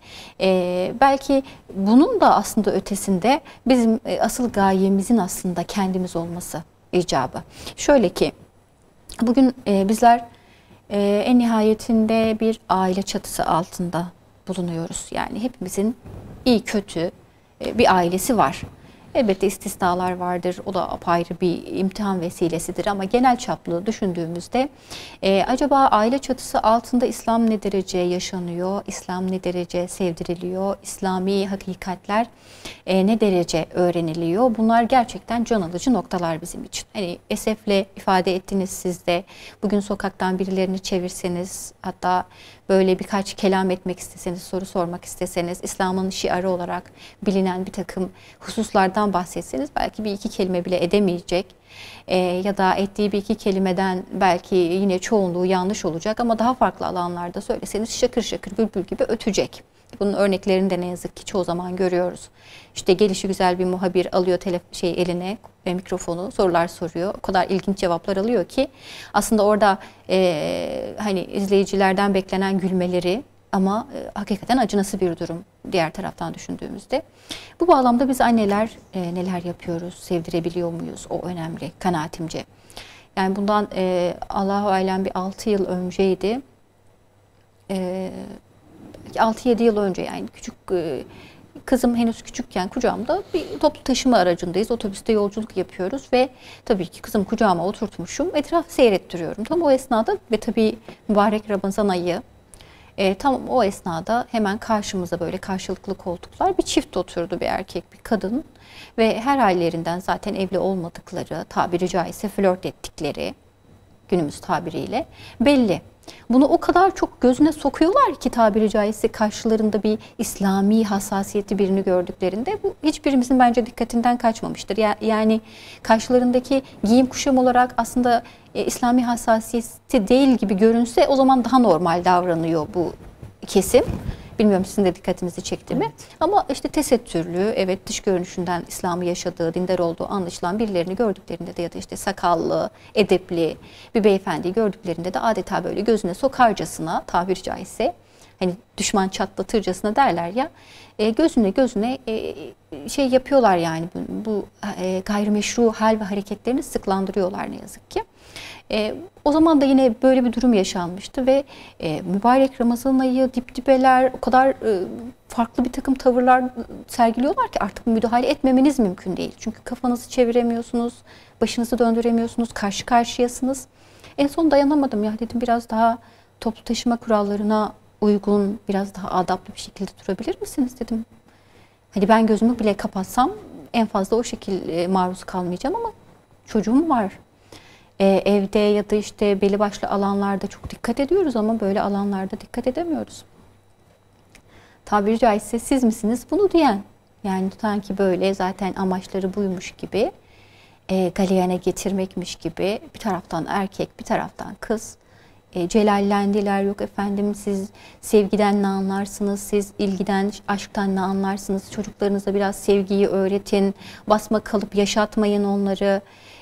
Belki bunun da aslında ötesinde bizim asıl gayemizin aslında kendimiz olması icabı. Şöyle ki bugün bizler en nihayetinde bir aile çatısı altında bulunuyoruz. Yani hepimizin iyi kötü bir ailesi var. Elbette istisnalar vardır. O da apayrı bir imtihan vesilesidir. Ama genel çaplı düşündüğümüzde acaba aile çatısı altında İslam ne derece yaşanıyor? İslam ne derece sevdiriliyor? İslami hakikatler ne derece öğreniliyor? Bunlar gerçekten can alıcı noktalar bizim için. Hani esefle ifade ettiniz siz de. Bugün sokaktan birilerini çevirseniz, hatta böyle birkaç kelam etmek isteseniz, soru sormak isteseniz, İslam'ın şiarı olarak bilinen bir takım hususlardan bahsetseniz belki bir iki kelime bile edemeyecek. Ya da ettiği bir iki kelimeden belki yine çoğunluğu yanlış olacak ama daha farklı alanlarda söyleseniz şakır şakır bülbül gibi ötecek. Bunun örneklerini de ne yazık ki çoğu zaman görüyoruz. İşte gelişi güzel bir muhabir alıyor eline mikrofonu, sorular soruyor. O kadar ilginç cevaplar alıyor ki aslında orada hani izleyicilerden beklenen gülmeleri ama hakikaten acınası bir durum diğer taraftan düşündüğümüzde. Bu bağlamda biz anneler neler yapıyoruz, sevdirebiliyor muyuz? O önemli kanaatimce. Yani bundan Allahu alem bir 6 yıl önceydi. 6-7 yıl önce, yani küçük kızım henüz küçükken kucağımda bir toplu taşıma aracındayız. Otobüste yolculuk yapıyoruz ve tabii ki kızım kucağıma oturtmuşum. Etrafı seyrettiriyorum. Tam o esnada ve tabii mübarek Ramazan ayı, tam o esnada hemen karşımıza böyle karşılıklı koltuklar bir çift oturdu, bir erkek bir kadın ve her hallerinden zaten evli olmadıkları, tabiri caizse flört ettikleri günümüz tabiriyle belli. Bunu o kadar çok gözüne sokuyorlar ki tabiri caizse karşılarında bir İslami hassasiyeti birini gördüklerinde bu hiçbirimizin bence dikkatinden kaçmamıştır. Yani karşılarındaki giyim kuşam olarak aslında İslami hassasiyeti değil gibi görünse o zaman daha normal davranıyor bu kesim. Bilmiyorum sizin de dikkatinizi çekti mi? Evet. Ama işte tesettürlü, evet dış görünüşünden İslam'ı yaşadığı, dindar olduğu anlaşılan birilerini gördüklerinde de ya da işte sakallı, edepli bir beyefendiyi gördüklerinde de adeta böyle gözüne sokarcasına, tabiri caizse hani düşman çatlatırcasına derler ya, gözüne şey yapıyorlar yani bu gayrimeşru hal ve hareketlerini sıklandırıyorlar ne yazık ki. O zaman da yine böyle bir durum yaşanmıştı ve mübarek Ramazan ayı, dip dibeler, o kadar farklı bir takım tavırlar sergiliyorlar ki artık müdahale etmemeniz mümkün değil. Çünkü kafanızı çeviremiyorsunuz, başınızı döndüremiyorsunuz, karşı karşıyasınız. En son dayanamadım ya, dedim biraz daha toplu taşıma kurallarına uygun, biraz daha adaplı bir şekilde durabilir misiniz dedim. Hadi ben gözümü bile kapatsam en fazla o şekilde maruz kalmayacağım ama çocuğum var. Evde ya da işte belli başlı alanlarda çok dikkat ediyoruz ama böyle alanlarda dikkat edemiyoruz. Tabiri caizse siz misiniz bunu diyen? Yani sanki böyle zaten amaçları buymuş gibi, galeyana getirmekmiş gibi, bir taraftan erkek bir taraftan kız celallendiler. Yok efendim siz sevgiden ne anlarsınız, siz ilgiden, aşktan ne anlarsınız, çocuklarınıza biraz sevgiyi öğretin, basma kalıp yaşatmayın onları.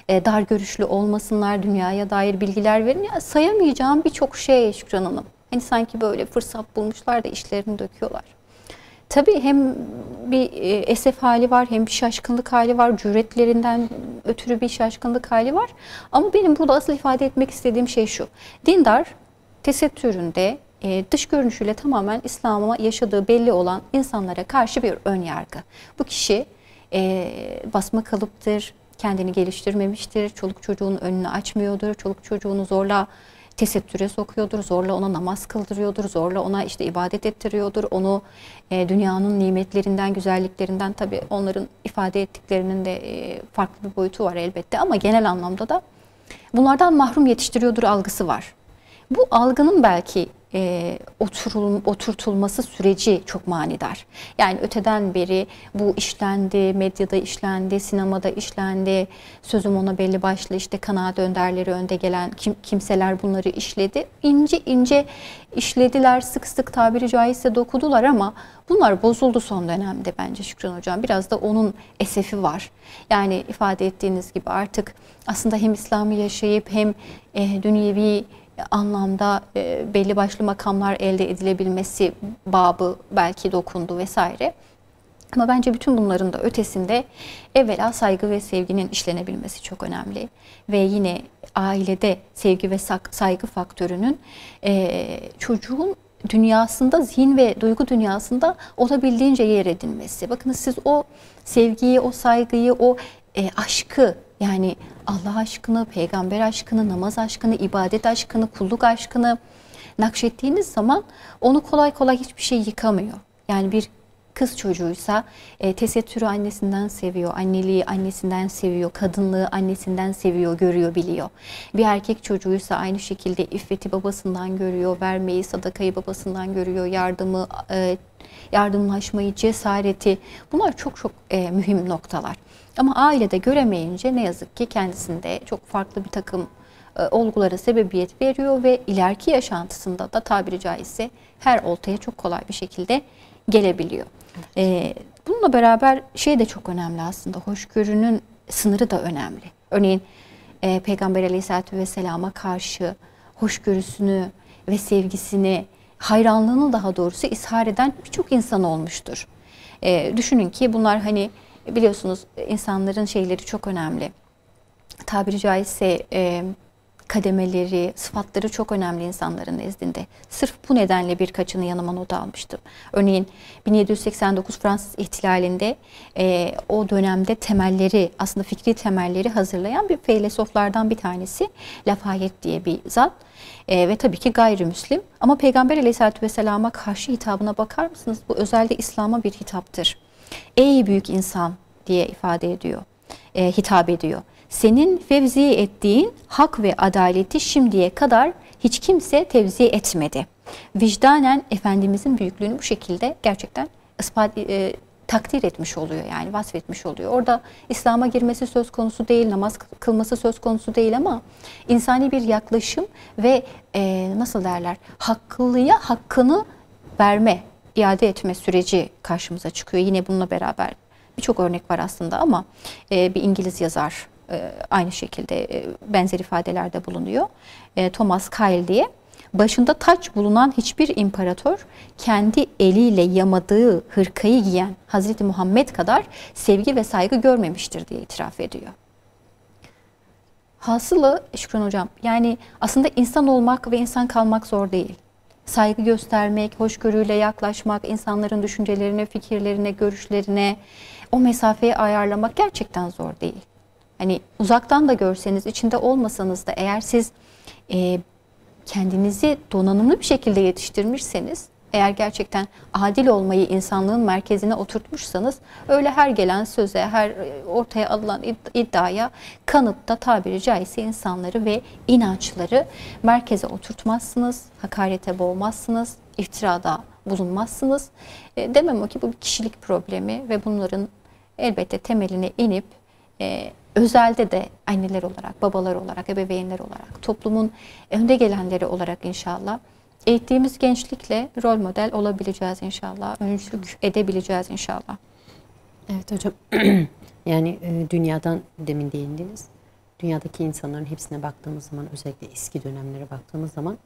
Dar görüşlü olmasınlar, dünyaya dair bilgiler verin. Ya, sayamayacağım birçok şey Şükran Hanım. Hani sanki böyle fırsat bulmuşlar da işlerini döküyorlar. Tabii hem bir esef hali var, hem bir şaşkınlık hali var. Cüretlerinden ötürü bir şaşkınlık hali var. Ama benim burada asıl ifade etmek istediğim şey şu. Dindar, tesettüründe, dış görünüşüyle tamamen İslam'a yaşadığı belli olan insanlara karşı bir ön yargı. Bu kişi basma kalıptır, kendini geliştirmemiştir, çoluk çocuğun önünü açmıyordur, çoluk çocuğunu zorla tesettüre sokuyordur, zorla ona namaz kıldırıyordur, zorla ona işte ibadet ettiriyordur, onu dünyanın nimetlerinden, güzelliklerinden, tabii onların ifade ettiklerinin de farklı bir boyutu var elbette ama genel anlamda da bunlardan mahrum yetiştiriyordur algısı var. Bu algının belki oturtulması süreci çok manidar. Yani öteden beri bu işlendi, medyada işlendi, sinemada işlendi, sözüm ona belli başlı işte kanaat önderleri, önde gelen kimseler bunları işledi. İnce ince işlediler, sık sık tabiri caizse dokudular ama bunlar bozuldu son dönemde bence Şükran Hocam. Biraz da onun esefi var. Yani ifade ettiğiniz gibi artık aslında hem İslam'ı yaşayıp hem dünyevi anlamda belli başlı makamlar elde edilebilmesi babı belki dokundu vesaire. Ama bence bütün bunların da ötesinde evvela saygı ve sevginin işlenebilmesi çok önemli. Ve yine ailede sevgi ve saygı faktörünün çocuğun dünyasında, zihin ve duygu dünyasında olabildiğince yer edinmesi. Bakınız siz o sevgiyi, o saygıyı, o aşkı, yani Allah aşkını, peygamber aşkını, namaz aşkını, ibadet aşkını, kulluk aşkını nakşettiğiniz zaman onu kolay kolay hiçbir şey yıkamıyor. Yani bir kız çocuğuysa tesettürü annesinden seviyor, anneliği annesinden seviyor, kadınlığı annesinden seviyor, görüyor, biliyor. Bir erkek çocuğuysa aynı şekilde iffeti babasından görüyor, vermeyi, sadakayı babasından görüyor, yardımlaşmayı, cesareti. Bunlar çok çok mühim noktalar. Ama ailede göremeyince ne yazık ki kendisinde çok farklı bir takım olgulara sebebiyet veriyor ve ileriki yaşantısında da tabiri caizse her oltaya çok kolay bir şekilde gelebiliyor. Bununla beraber şey de çok önemli aslında, hoşgörünün sınırı da önemli. Örneğin Peygamber Aleyhisselatü Vesselam'a karşı hoşgörüsünü ve sevgisini, hayranlığını daha doğrusu ishar eden birçok insan olmuştur. Düşünün ki bunlar hani biliyorsunuz insanların şeyleri çok önemli. Tabiri caizse kademeleri, sıfatları çok önemli insanların nezdinde. Sırf bu nedenle birkaçını yanıma not almıştım. Örneğin 1789 Fransız ihtilalinde o dönemde temelleri, aslında fikri temelleri hazırlayan bir filozoflardan bir tanesi Lafayette diye bir zat. Ve tabii ki gayrimüslim. Ama Peygamber Aleyhisselatü Vesselam'a karşı hitabına bakar mısınız? Bu özelde İslam'a bir hitaptır. Ey büyük insan diye ifade ediyor, hitap ediyor. senin fevzi ettiğin hak ve adaleti şimdiye kadar hiç kimse tevzi etmedi. Vicdanen Efendimizin büyüklüğünü bu şekilde gerçekten takdir etmiş oluyor, yani vasfetmiş oluyor. Orada İslam'a girmesi söz konusu değil, namaz kılması söz konusu değil ama insani bir yaklaşım ve nasıl derler, hakkılıya hakkını verme, iade etme süreci karşımıza çıkıyor. Yine bununla beraber birçok örnek var aslında ama bir İngiliz yazar aynı şekilde benzer ifadelerde bulunuyor. Thomas Kyle diye. Başında taç bulunan hiçbir imparator kendi eliyle yamadığı hırkayı giyen Hazreti Muhammed kadar sevgi ve saygı görmemiştir diye itiraf ediyor. Hasılı Şükran Hocam, yani aslında insan olmak ve insan kalmak zor değil. Saygı göstermek, hoşgörüyle yaklaşmak, insanların düşüncelerine, fikirlerine, görüşlerine o mesafeyi ayarlamak gerçekten zor değil. Hani uzaktan da görseniz, içinde olmasanız da eğer siz kendinizi donanımlı bir şekilde yetiştirmişseniz, eğer gerçekten adil olmayı insanlığın merkezine oturtmuşsanız, öyle her gelen söze, her ortaya alınan iddiaya kanıp da tabiri caizse insanları ve inançları merkeze oturtmazsınız, hakarete boğmazsınız, iftirada bulunmazsınız. Demem o ki bu bir kişilik problemi ve bunların elbette temeline inip özelde de anneler olarak, babalar olarak, ebeveynler olarak, toplumun önde gelenleri olarak inşallah eğittiğimiz gençlikle rol model olabileceğiz inşallah. Öncülük edebileceğiz inşallah. Evet hocam. Yani dünyadan demin değindiniz. Dünyadaki insanların hepsine baktığımız zaman, özellikle eski dönemlere baktığımız zaman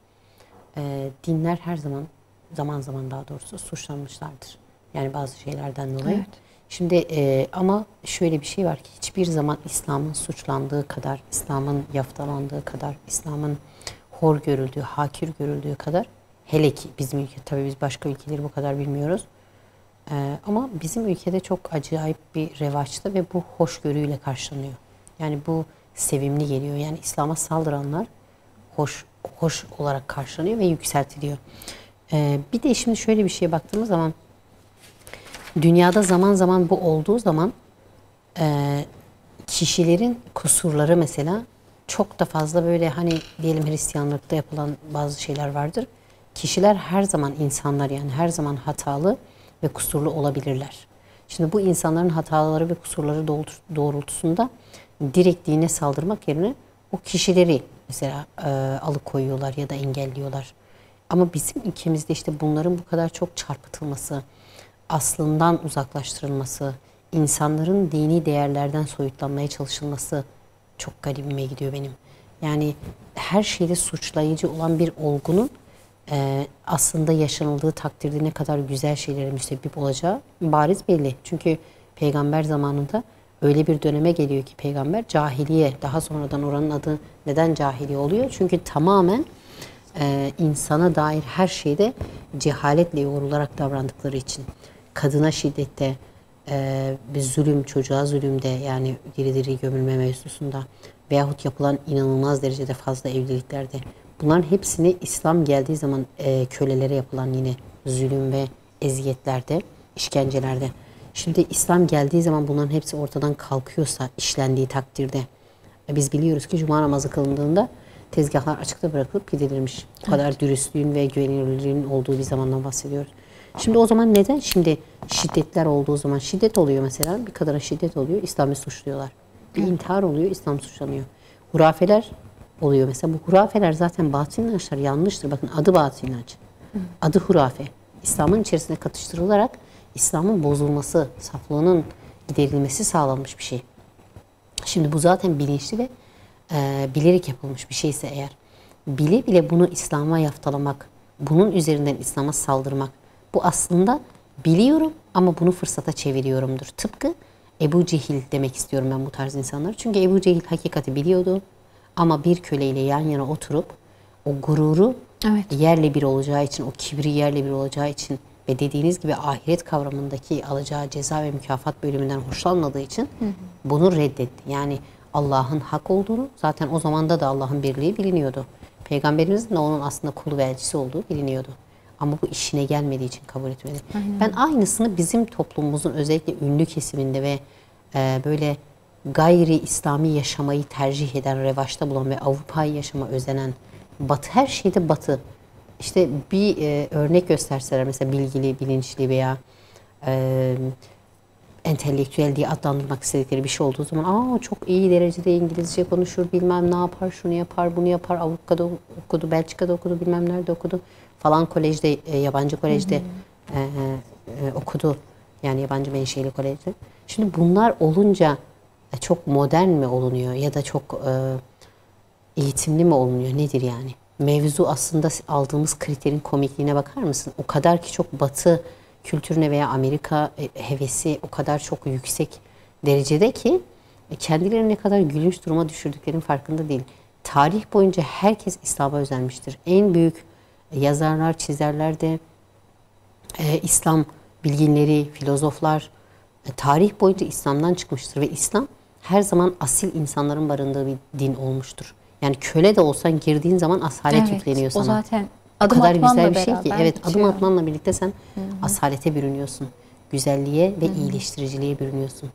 dinler her zaman daha doğrusu suçlanmışlardır. Yani bazı şeylerden dolayı. Evet. Şimdi ama şöyle bir şey var ki hiçbir zaman İslam'ın suçlandığı kadar, İslam'ın yaftalandığı kadar, İslam'ın hor görüldüğü, hakir görüldüğü kadar, hele ki bizim ülke, tabii biz başka ülkeleri bu kadar bilmiyoruz. Ama bizim ülkede çok acayip bir revaçta ve bu hoşgörüyle karşılanıyor. Yani bu sevimli geliyor. Yani İslam'a saldıranlar hoş olarak karşılanıyor ve yükseltiliyor. Bir de şimdi şöyle bir şeye baktığımız zaman, dünyada zaman zaman bu olduğu zaman kişilerin kusurları mesela çok da fazla, böyle hani diyelim Hristiyanlıkta yapılan bazı şeyler vardır. Kişiler her zaman insanlar, yani her zaman hatalı ve kusurlu olabilirler. Şimdi bu insanların hataları ve kusurları doğrultusunda direkt dine saldırmak yerine o kişileri mesela alıkoyuyorlar ya da engelliyorlar. Ama bizim ülkemizde işte bunların bu kadar çok çarpıtılması, aslından uzaklaştırılması, insanların dini değerlerden soyutlanmaya çalışılması çok garibime gidiyor benim. Yani her şeyde suçlayıcı olan bir olgunun aslında yaşanıldığı takdirde ne kadar güzel şeylere müsebbip olacağı bariz belli. Çünkü peygamber zamanında öyle bir döneme geliyor ki peygamber cahiliye, daha sonradan oranın adı neden cahiliye oluyor? Çünkü tamamen insana dair her şeyde cehaletle yoğrularak davrandıkları için. Kadına şiddette, bir zulüm, çocuğa zulümde, yani diri diri gömülme mevzusunda veyahut yapılan inanılmaz derecede fazla evliliklerde, bunların hepsini İslam geldiği zaman kölelere yapılan yine zulüm ve eziyetlerde, işkencelerde. Şimdi İslam geldiği zaman bunların hepsi ortadan kalkıyorsa, işlendiği takdirde, biz biliyoruz ki cuma namazı kılındığında tezgahlar açıkta bırakılıp gidilirmiş. Bu kadar dürüstlüğün ve güvenilirliğin olduğu bir zamandan bahsediyoruz. Şimdi o zaman neden şimdi şiddetler olduğu zaman, şiddet oluyor mesela, bir kadına şiddet oluyor, İslam'ı suçluyorlar. Bir intihar oluyor, İslam suçlanıyor. Hurafeler oluyor mesela. Bu hurafeler zaten batıl inançlar, yanlıştır. Bakın adı batıl inanç. Adı hurafe. İslam'ın içerisine katıştırılarak İslam'ın bozulması, saflığının giderilmesi sağlanmış bir şey. Şimdi bu zaten bilinçli ve bilerek yapılmış bir şeyse eğer, bile bile bunu İslam'a yaftalamak, bunun üzerinden İslam'a saldırmak, bu aslında biliyorum ama bunu fırsata çeviriyorumdur. Tıpkı Ebu Cehil demek istiyorum ben bu tarz insanlar. Çünkü Ebu Cehil hakikati biliyordu ama bir köleyle yan yana oturup o gururu yerle bir olacağı için, o kibri yerle bir olacağı için ve dediğiniz gibi ahiret kavramındaki alacağı ceza ve mükafat bölümünden hoşlanmadığı için bunu reddetti. Yani Allah'ın hak olduğunu, zaten o zamanda da Allah'ın birliği biliniyordu. Peygamberimizin de onun aslında kulu ve elçisi olduğu biliniyordu. Ama bu işine gelmediği için kabul etmedi. Aynen. Ben aynısını bizim toplumumuzun özellikle ünlü kesiminde ve böyle gayri İslami yaşamayı tercih eden, revaçta bulan ve Avrupa'yı yaşama özenen Batı, her şeyde Batı. İşte bir örnek gösterseler mesela bilgili, bilinçli veya entelektüel diye adlandırmak istedikleri bir şey olduğu zaman çok iyi derecede İngilizce konuşur, bilmem ne yapar, şunu yapar, bunu yapar, Avrupa'da okudu, Belçika'da okudu, bilmem nerede okudu falan kolejde, yabancı kolejde okudu. Yani yabancı menşeli kolejde. Şimdi bunlar olunca çok modern mi olunuyor ya da çok eğitimli mi olunuyor, nedir yani? Mevzu aslında aldığımız kriterin komikliğine bakar mısın? O kadar ki çok Batı kültürüne veya Amerika hevesi o kadar çok yüksek derecede ki kendilerini ne kadar gülünç duruma düşürdüklerinin farkında değil. Tarih boyunca herkes İslam'a özenmiştir. En büyük yazarlar, çizerler de İslam bilginleri, filozoflar tarih boyunca İslam'dan çıkmıştır ve İslam her zaman asil insanların barındığı bir din olmuştur. Yani köle de olsan girdiğin zaman asalet yükleniyor sana. O zaten o adım kadar güzel bir şey ki. beraber Evet, geçiyor. adım atmanla birlikte sen asalete bürünüyorsun. Güzelliğe ve iyileştiriciliğe bürünüyorsun.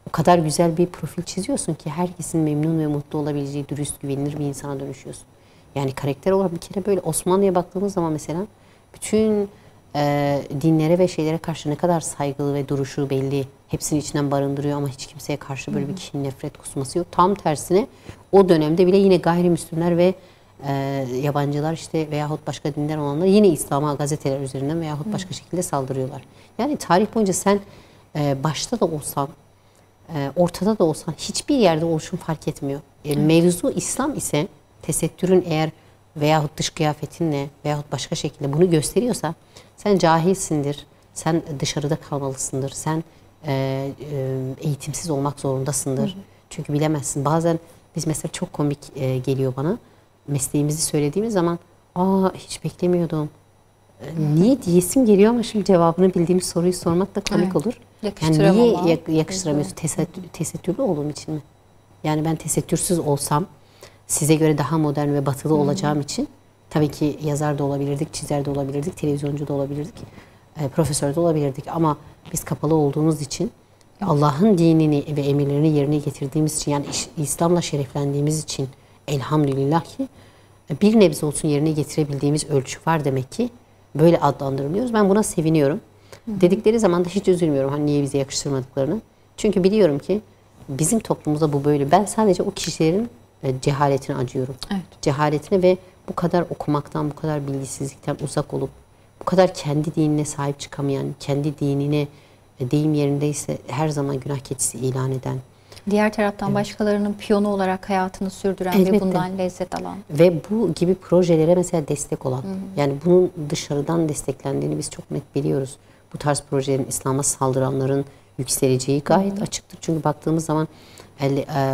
O kadar güzel bir profil çiziyorsun ki herkesin memnun ve mutlu olabileceği dürüst, güvenilir bir insana dönüşüyorsun. Yani karakter olarak bir kere böyle Osmanlı'ya baktığımız zaman mesela bütün dinlere ve şeylere karşı ne kadar saygılı ve duruşu belli. Hepsini içinden barındırıyor ama hiç kimseye karşı böyle bir kişinin nefret kusması yok. Tam tersine o dönemde bile yine gayrimüslimler ve yabancılar işte veyahut başka dinler olanlar yine İslam'a gazeteler üzerinden veyahut başka şekilde saldırıyorlar. Yani tarih boyunca sen başta da olsan, ortada da olsan hiçbir yerde oluşun fark etmiyor. Mevzu İslam ise tesettürün eğer veyahut dış kıyafetinle veyahut başka şekilde bunu gösteriyorsa sen cahilsindir, sen dışarıda kalmalısındır, sen eğitimsiz olmak zorundasındır. Çünkü bilemezsin. Bazen biz mesela çok komik geliyor bana. Mesleğimizi söylediğimiz zaman hiç beklemiyordum. Niye diyesim geliyor ama şimdi cevabını bildiğimiz soruyu sormak da komik olur. Yani niye yakıştıramıyorsun? Tesettürlü olduğum için mi? Yani ben tesettürsüz olsam size göre daha modern ve batılı olacağım için tabii ki yazar da olabilirdik, çizer de olabilirdik, televizyoncu da olabilirdik, profesör de olabilirdik. Ama biz kapalı olduğumuz için Allah'ın dinini ve emirlerini yerine getirdiğimiz için yani İslam'la şereflendiğimiz için elhamdülillah ki bir nebze olsun yerine getirebildiğimiz ölçü var demek ki böyle adlandırılıyoruz. Ben buna seviniyorum. Dedikleri zaman da hiç üzülmüyorum hani niye bize yakıştırmadıklarını. Çünkü biliyorum ki bizim toplumumuzda bu böyle. Ben sadece o kişilerin cehaletine acıyorum. Evet. Cehaletine ve bu kadar okumaktan, bu kadar bilgisizlikten uzak olup bu kadar kendi dinine sahip çıkamayan, kendi dinine deyim yerindeyse her zaman günah keçisi ilan eden. Diğer taraftan başkalarının piyonu olarak hayatını sürdüren ve bundan lezzet alan. Ve bu gibi projelere mesela destek olan. Yani bunun dışarıdan desteklendiğini biz çok net biliyoruz. Bu tarz projelerin İslam'a saldıranların yükseleceği gayet açıktır. Çünkü baktığımız zaman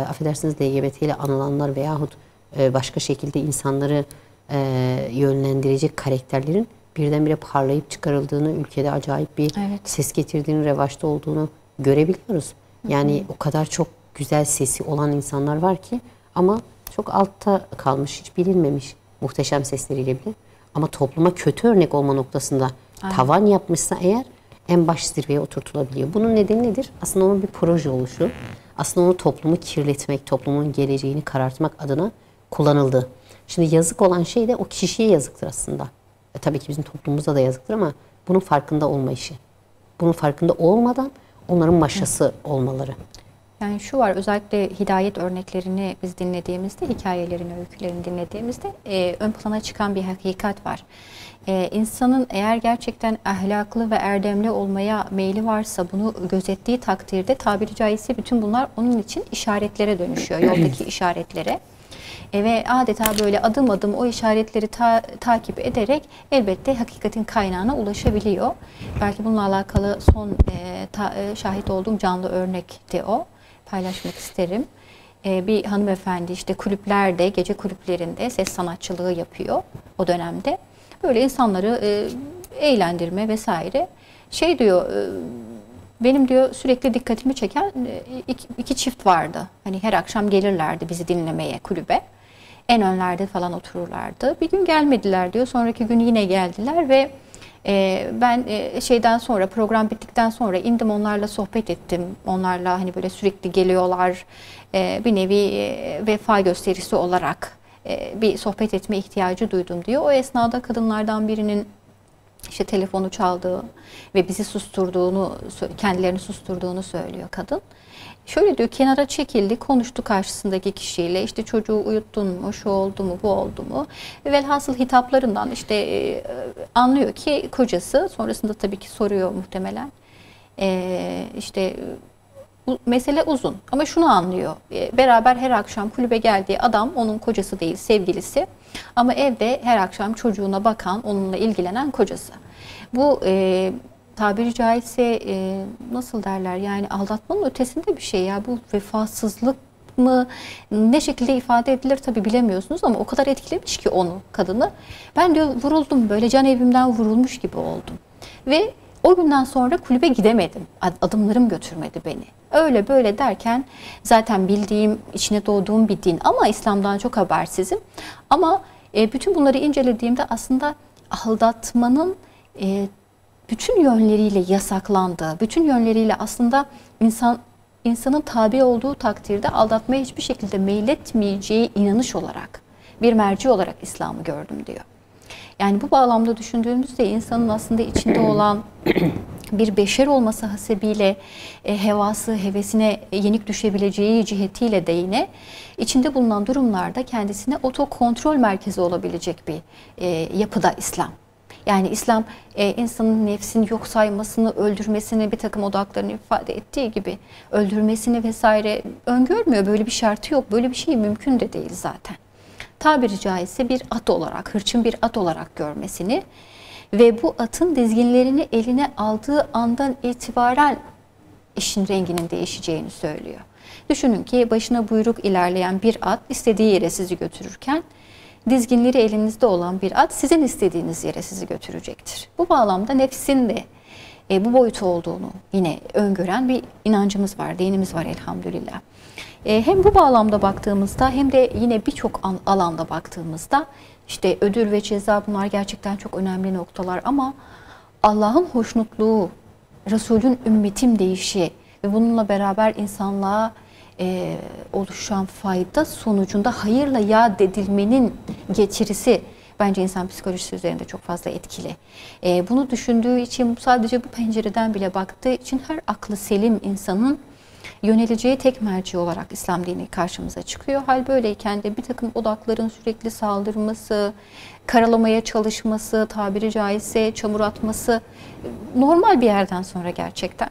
affedersiniz LGBT ile anılanlar veyahut başka şekilde insanları yönlendirecek karakterlerin birdenbire parlayıp çıkarıldığını, ülkede acayip bir ses getirdiğini, revaçta olduğunu görebiliyoruz. Yani o kadar çok güzel sesi olan insanlar var ki ama çok altta kalmış, hiç bilinmemiş muhteşem sesleriyle bile. Ama topluma kötü örnek olma noktasında tavan yapmışsa eğer en baş zirveye oturtulabiliyor. Bunun nedeni nedir? Aslında onun bir proje oluşu. Aslında onu toplumu kirletmek, toplumun geleceğini karartmak adına kullanıldı. Şimdi yazık olan şey de o kişiye yazıktır aslında. Tabii ki bizim toplumumuzda da yazıktır ama bunun farkında olmayışı. Bunun farkında olmadan onların maşası olmaları. Yani şu var, özellikle hidayet örneklerini biz dinlediğimizde, hikayelerini, öykülerini dinlediğimizde ön plana çıkan bir hakikat var. İnsanın eğer gerçekten ahlaklı ve erdemli olmaya meyli varsa, bunu gözettiği takdirde tabiri caizse bütün bunlar onun için işaretlere dönüşüyor, yoldaki işaretlere. Ve adeta böyle adım adım o işaretleri takip ederek elbette hakikatin kaynağına ulaşabiliyor. Belki bununla alakalı son şahit olduğum canlı örnekti o. Paylaşmak isterim. Bir hanımefendi işte kulüplerde, gece kulüplerinde ses sanatçılığı yapıyor o dönemde. Böyle insanları eğlendirme vesaire. Şey diyor, benim diyor sürekli dikkatimi çeken iki çift vardı. Hani her akşam gelirlerdi bizi dinlemeye kulübe. En önlerde falan otururlardı. Bir gün gelmediler diyor. Sonraki gün yine geldiler ve Ben şeyden sonra, program bittikten sonra indim, onlarla sohbet ettim. Onlarla hani böyle sürekli geliyorlar. Bir nevi vefa gösterisi olarak bir sohbet etme ihtiyacı duydum diyor. O esnada kadınlardan birinin işte telefonu çaldığı ve bizi susturduğunu, kendilerini susturduğunu söylüyor kadın. Şöyle diyor, kenara çekildi, konuştu karşısındaki kişiyle, işte çocuğu uyuttun mu, şu oldu mu, bu oldu mu? Velhasıl hitaplarından işte anlıyor ki kocası, sonrasında tabii ki soruyor muhtemelen. İşte mesele uzun ama şunu anlıyor, beraber her akşam kulübe geldiği adam onun kocası değil, sevgilisi. Ama evde her akşam çocuğuna bakan, onunla ilgilenen kocası. Bu tabiri caizse nasıl derler, yani aldatmanın ötesinde bir şey ya, bu vefasızlık mı, ne şekilde ifade edilir tabi bilemiyorsunuz ama o kadar etkilemiş ki onu, kadını. Ben diyor vuruldum, böyle can evimden vurulmuş gibi oldum ve o günden sonra kulübe gidemedim, adımlarım götürmedi beni. Öyle böyle derken zaten bildiğim, içine doğduğum bir din ama İslam'dan çok habersizim. Ama bütün bunları incelediğimde aslında aldatmanın bütün yönleriyle yasaklandığı, bütün yönleriyle aslında insanın tabi olduğu takdirde aldatmaya hiçbir şekilde meyletmeyeceği inanış olarak, bir merci olarak İslam'ı gördüm diyor. Yani bu bağlamda düşündüğümüzde insanın aslında içinde olan bir beşer olması hasebiyle hevası, hevesine yenik düşebileceği cihetiyle de yine içinde bulunan durumlarda kendisine otokontrol merkezi olabilecek bir yapıda İslam. Yani İslam insanın nefsini yok saymasını, öldürmesini, bir takım odaklarını ifade ettiği gibi öldürmesini vesaire öngörmüyor. Böyle bir şartı yok. Böyle bir şey mümkün de değil zaten. Tabiri caizse bir at olarak, hırçın bir at olarak görmesini ve bu atın dizginlerini eline aldığı andan itibaren işin renginin değişeceğini söylüyor. Düşünün ki başına buyruk ilerleyen bir at istediği yere sizi götürürken dizginleri elinizde olan bir at sizin istediğiniz yere sizi götürecektir. Bu bağlamda nefsin de bu boyutu olduğunu yine öngören bir inancımız var, dinimiz var elhamdülillah. Hem bu bağlamda baktığımızda hem de yine birçok alanda baktığımızda işte ödül ve ceza, bunlar gerçekten çok önemli noktalar ama Allah'ın hoşnutluğu, Resul'ün ümmetim deyişi ve bununla beraber insanlığa oluşan fayda sonucunda hayırla yad edilmenin getirisi bence insan psikolojisi üzerinde çok fazla etkili. Bunu düşündüğü için, sadece bu pencereden bile baktığı için her aklı selim insanın yöneleceği tek merci olarak İslam dini karşımıza çıkıyor. Hal böyleyken de bir takım odakların sürekli saldırması, karalamaya çalışması, tabiri caizse çamur atması normal bir yerden sonra gerçekten.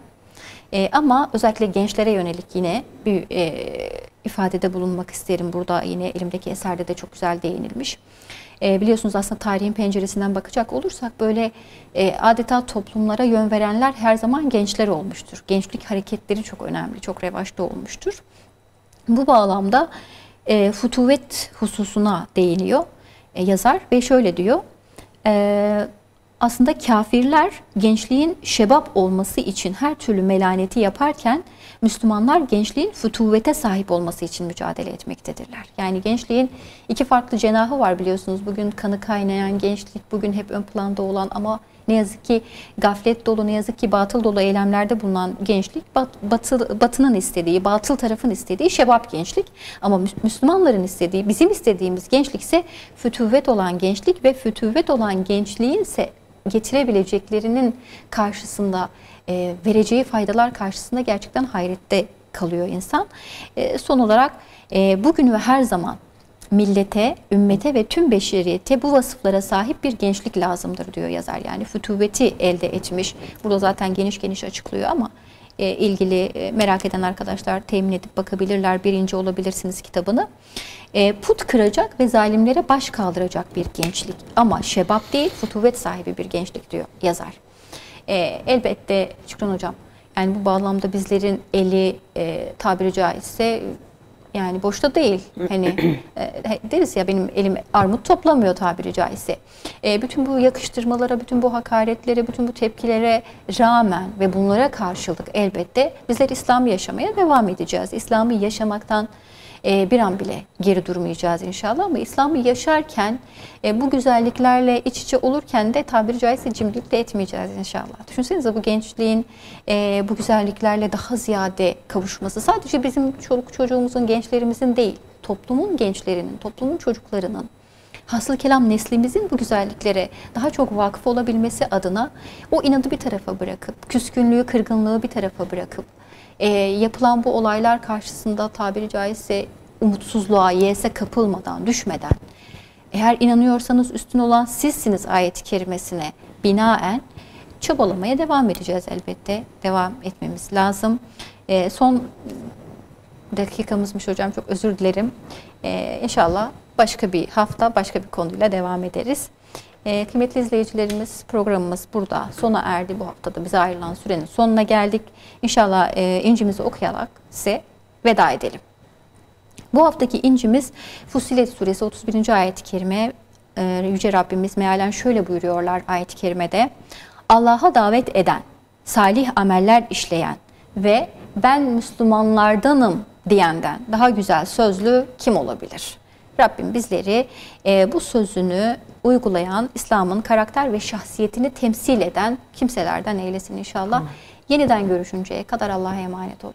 Ama özellikle gençlere yönelik yine bir ifadede bulunmak isterim. Burada yine elimdeki eserde de çok güzel değinilmiş. Biliyorsunuz aslında tarihin penceresinden bakacak olursak böyle adeta toplumlara yön verenler her zaman gençler olmuştur. Gençlik hareketleri çok önemli, çok revaçta olmuştur. Bu bağlamda futuvet hususuna değiniyor yazar ve şöyle diyor. Aslında kafirler gençliğin şebap olması için her türlü melaneti yaparken Müslümanlar gençliğin fütuvete sahip olması için mücadele etmektedirler. Yani gençliğin iki farklı cenahı var biliyorsunuz. Bugün kanı kaynayan gençlik, bugün hep ön planda olan ama ne yazık ki gaflet dolu, ne yazık ki batıl dolu eylemlerde bulunan gençlik, batının istediği, batıl tarafın istediği şebap gençlik. Ama Müslümanların istediği, bizim istediğimiz gençlik ise fütuvet olan gençlik ve fütuvet olan gençliğin ise getirebileceklerinin karşısında, vereceği faydalar karşısında gerçekten hayrette kalıyor insan. Son olarak bugün ve her zaman millete, ümmete ve tüm beşeriyete bu vasıflara sahip bir gençlik lazımdır diyor yazar. Yani fütuveti elde etmiş. Burada zaten geniş geniş açıklıyor ama ilgili merak eden arkadaşlar temin edip bakabilirler. Birinci olabilirsiniz kitabını. Put kıracak ve zalimlere baş kaldıracak bir gençlik. Ama şebap değil, fütuvet sahibi bir gençlik diyor yazar. Elbette Şükran Hocam, yani bu bağlamda bizlerin eli tabiri caizse yani boşta değil. Hani deriz ya, benim elim armut toplamıyor tabiri caizse. Bütün bu yakıştırmalara, bütün bu hakaretlere, bütün bu tepkilere rağmen ve bunlara karşılık elbette bizler İslam'ı yaşamaya devam edeceğiz. İslam'ı yaşamaktan bir an bile geri durmayacağız inşallah. Ama İslam'ı yaşarken bu güzelliklerle iç içe olurken de tabiri caizse cimrilik de etmeyeceğiz inşallah. Düşünsenize bu gençliğin bu güzelliklerle daha ziyade kavuşması sadece bizim çoluk çocuğumuzun, gençlerimizin değil, toplumun gençlerinin, toplumun çocuklarının, hasıl kelam neslimizin bu güzelliklere daha çok vakıf olabilmesi adına o inadı bir tarafa bırakıp, küskünlüğü, kırgınlığı bir tarafa bırakıp, yapılan bu olaylar karşısında tabiri caizse umutsuzluğa, yese kapılmadan, düşmeden, eğer inanıyorsanız üstün olan sizsiniz ayet-i kerimesine binaen çabalamaya devam edeceğiz elbette. Devam etmemiz lazım. Son dakikamızmış hocam, çok özür dilerim. İnşallah başka bir hafta, başka bir konuyla devam ederiz. Kıymetli izleyicilerimiz, programımız burada sona erdi. Bu haftada bize ayrılan sürenin sonuna geldik. İnşallah incimizi okuyarak size veda edelim. Bu haftaki incimiz Fussilet Suresi 31. ayet-i kerime. Yüce Rabbimiz mealen şöyle buyuruyorlar ayet-i kerimede. Allah'a davet eden, salih ameller işleyen ve ben Müslümanlardanım diyenden daha güzel sözlü kim olabilir? Rabbim bizleri bu sözünü uygulayan, İslam'ın karakter ve şahsiyetini temsil eden kimselerden eylesin inşallah. Yeniden görüşünceye kadar Allah'a emanet olun.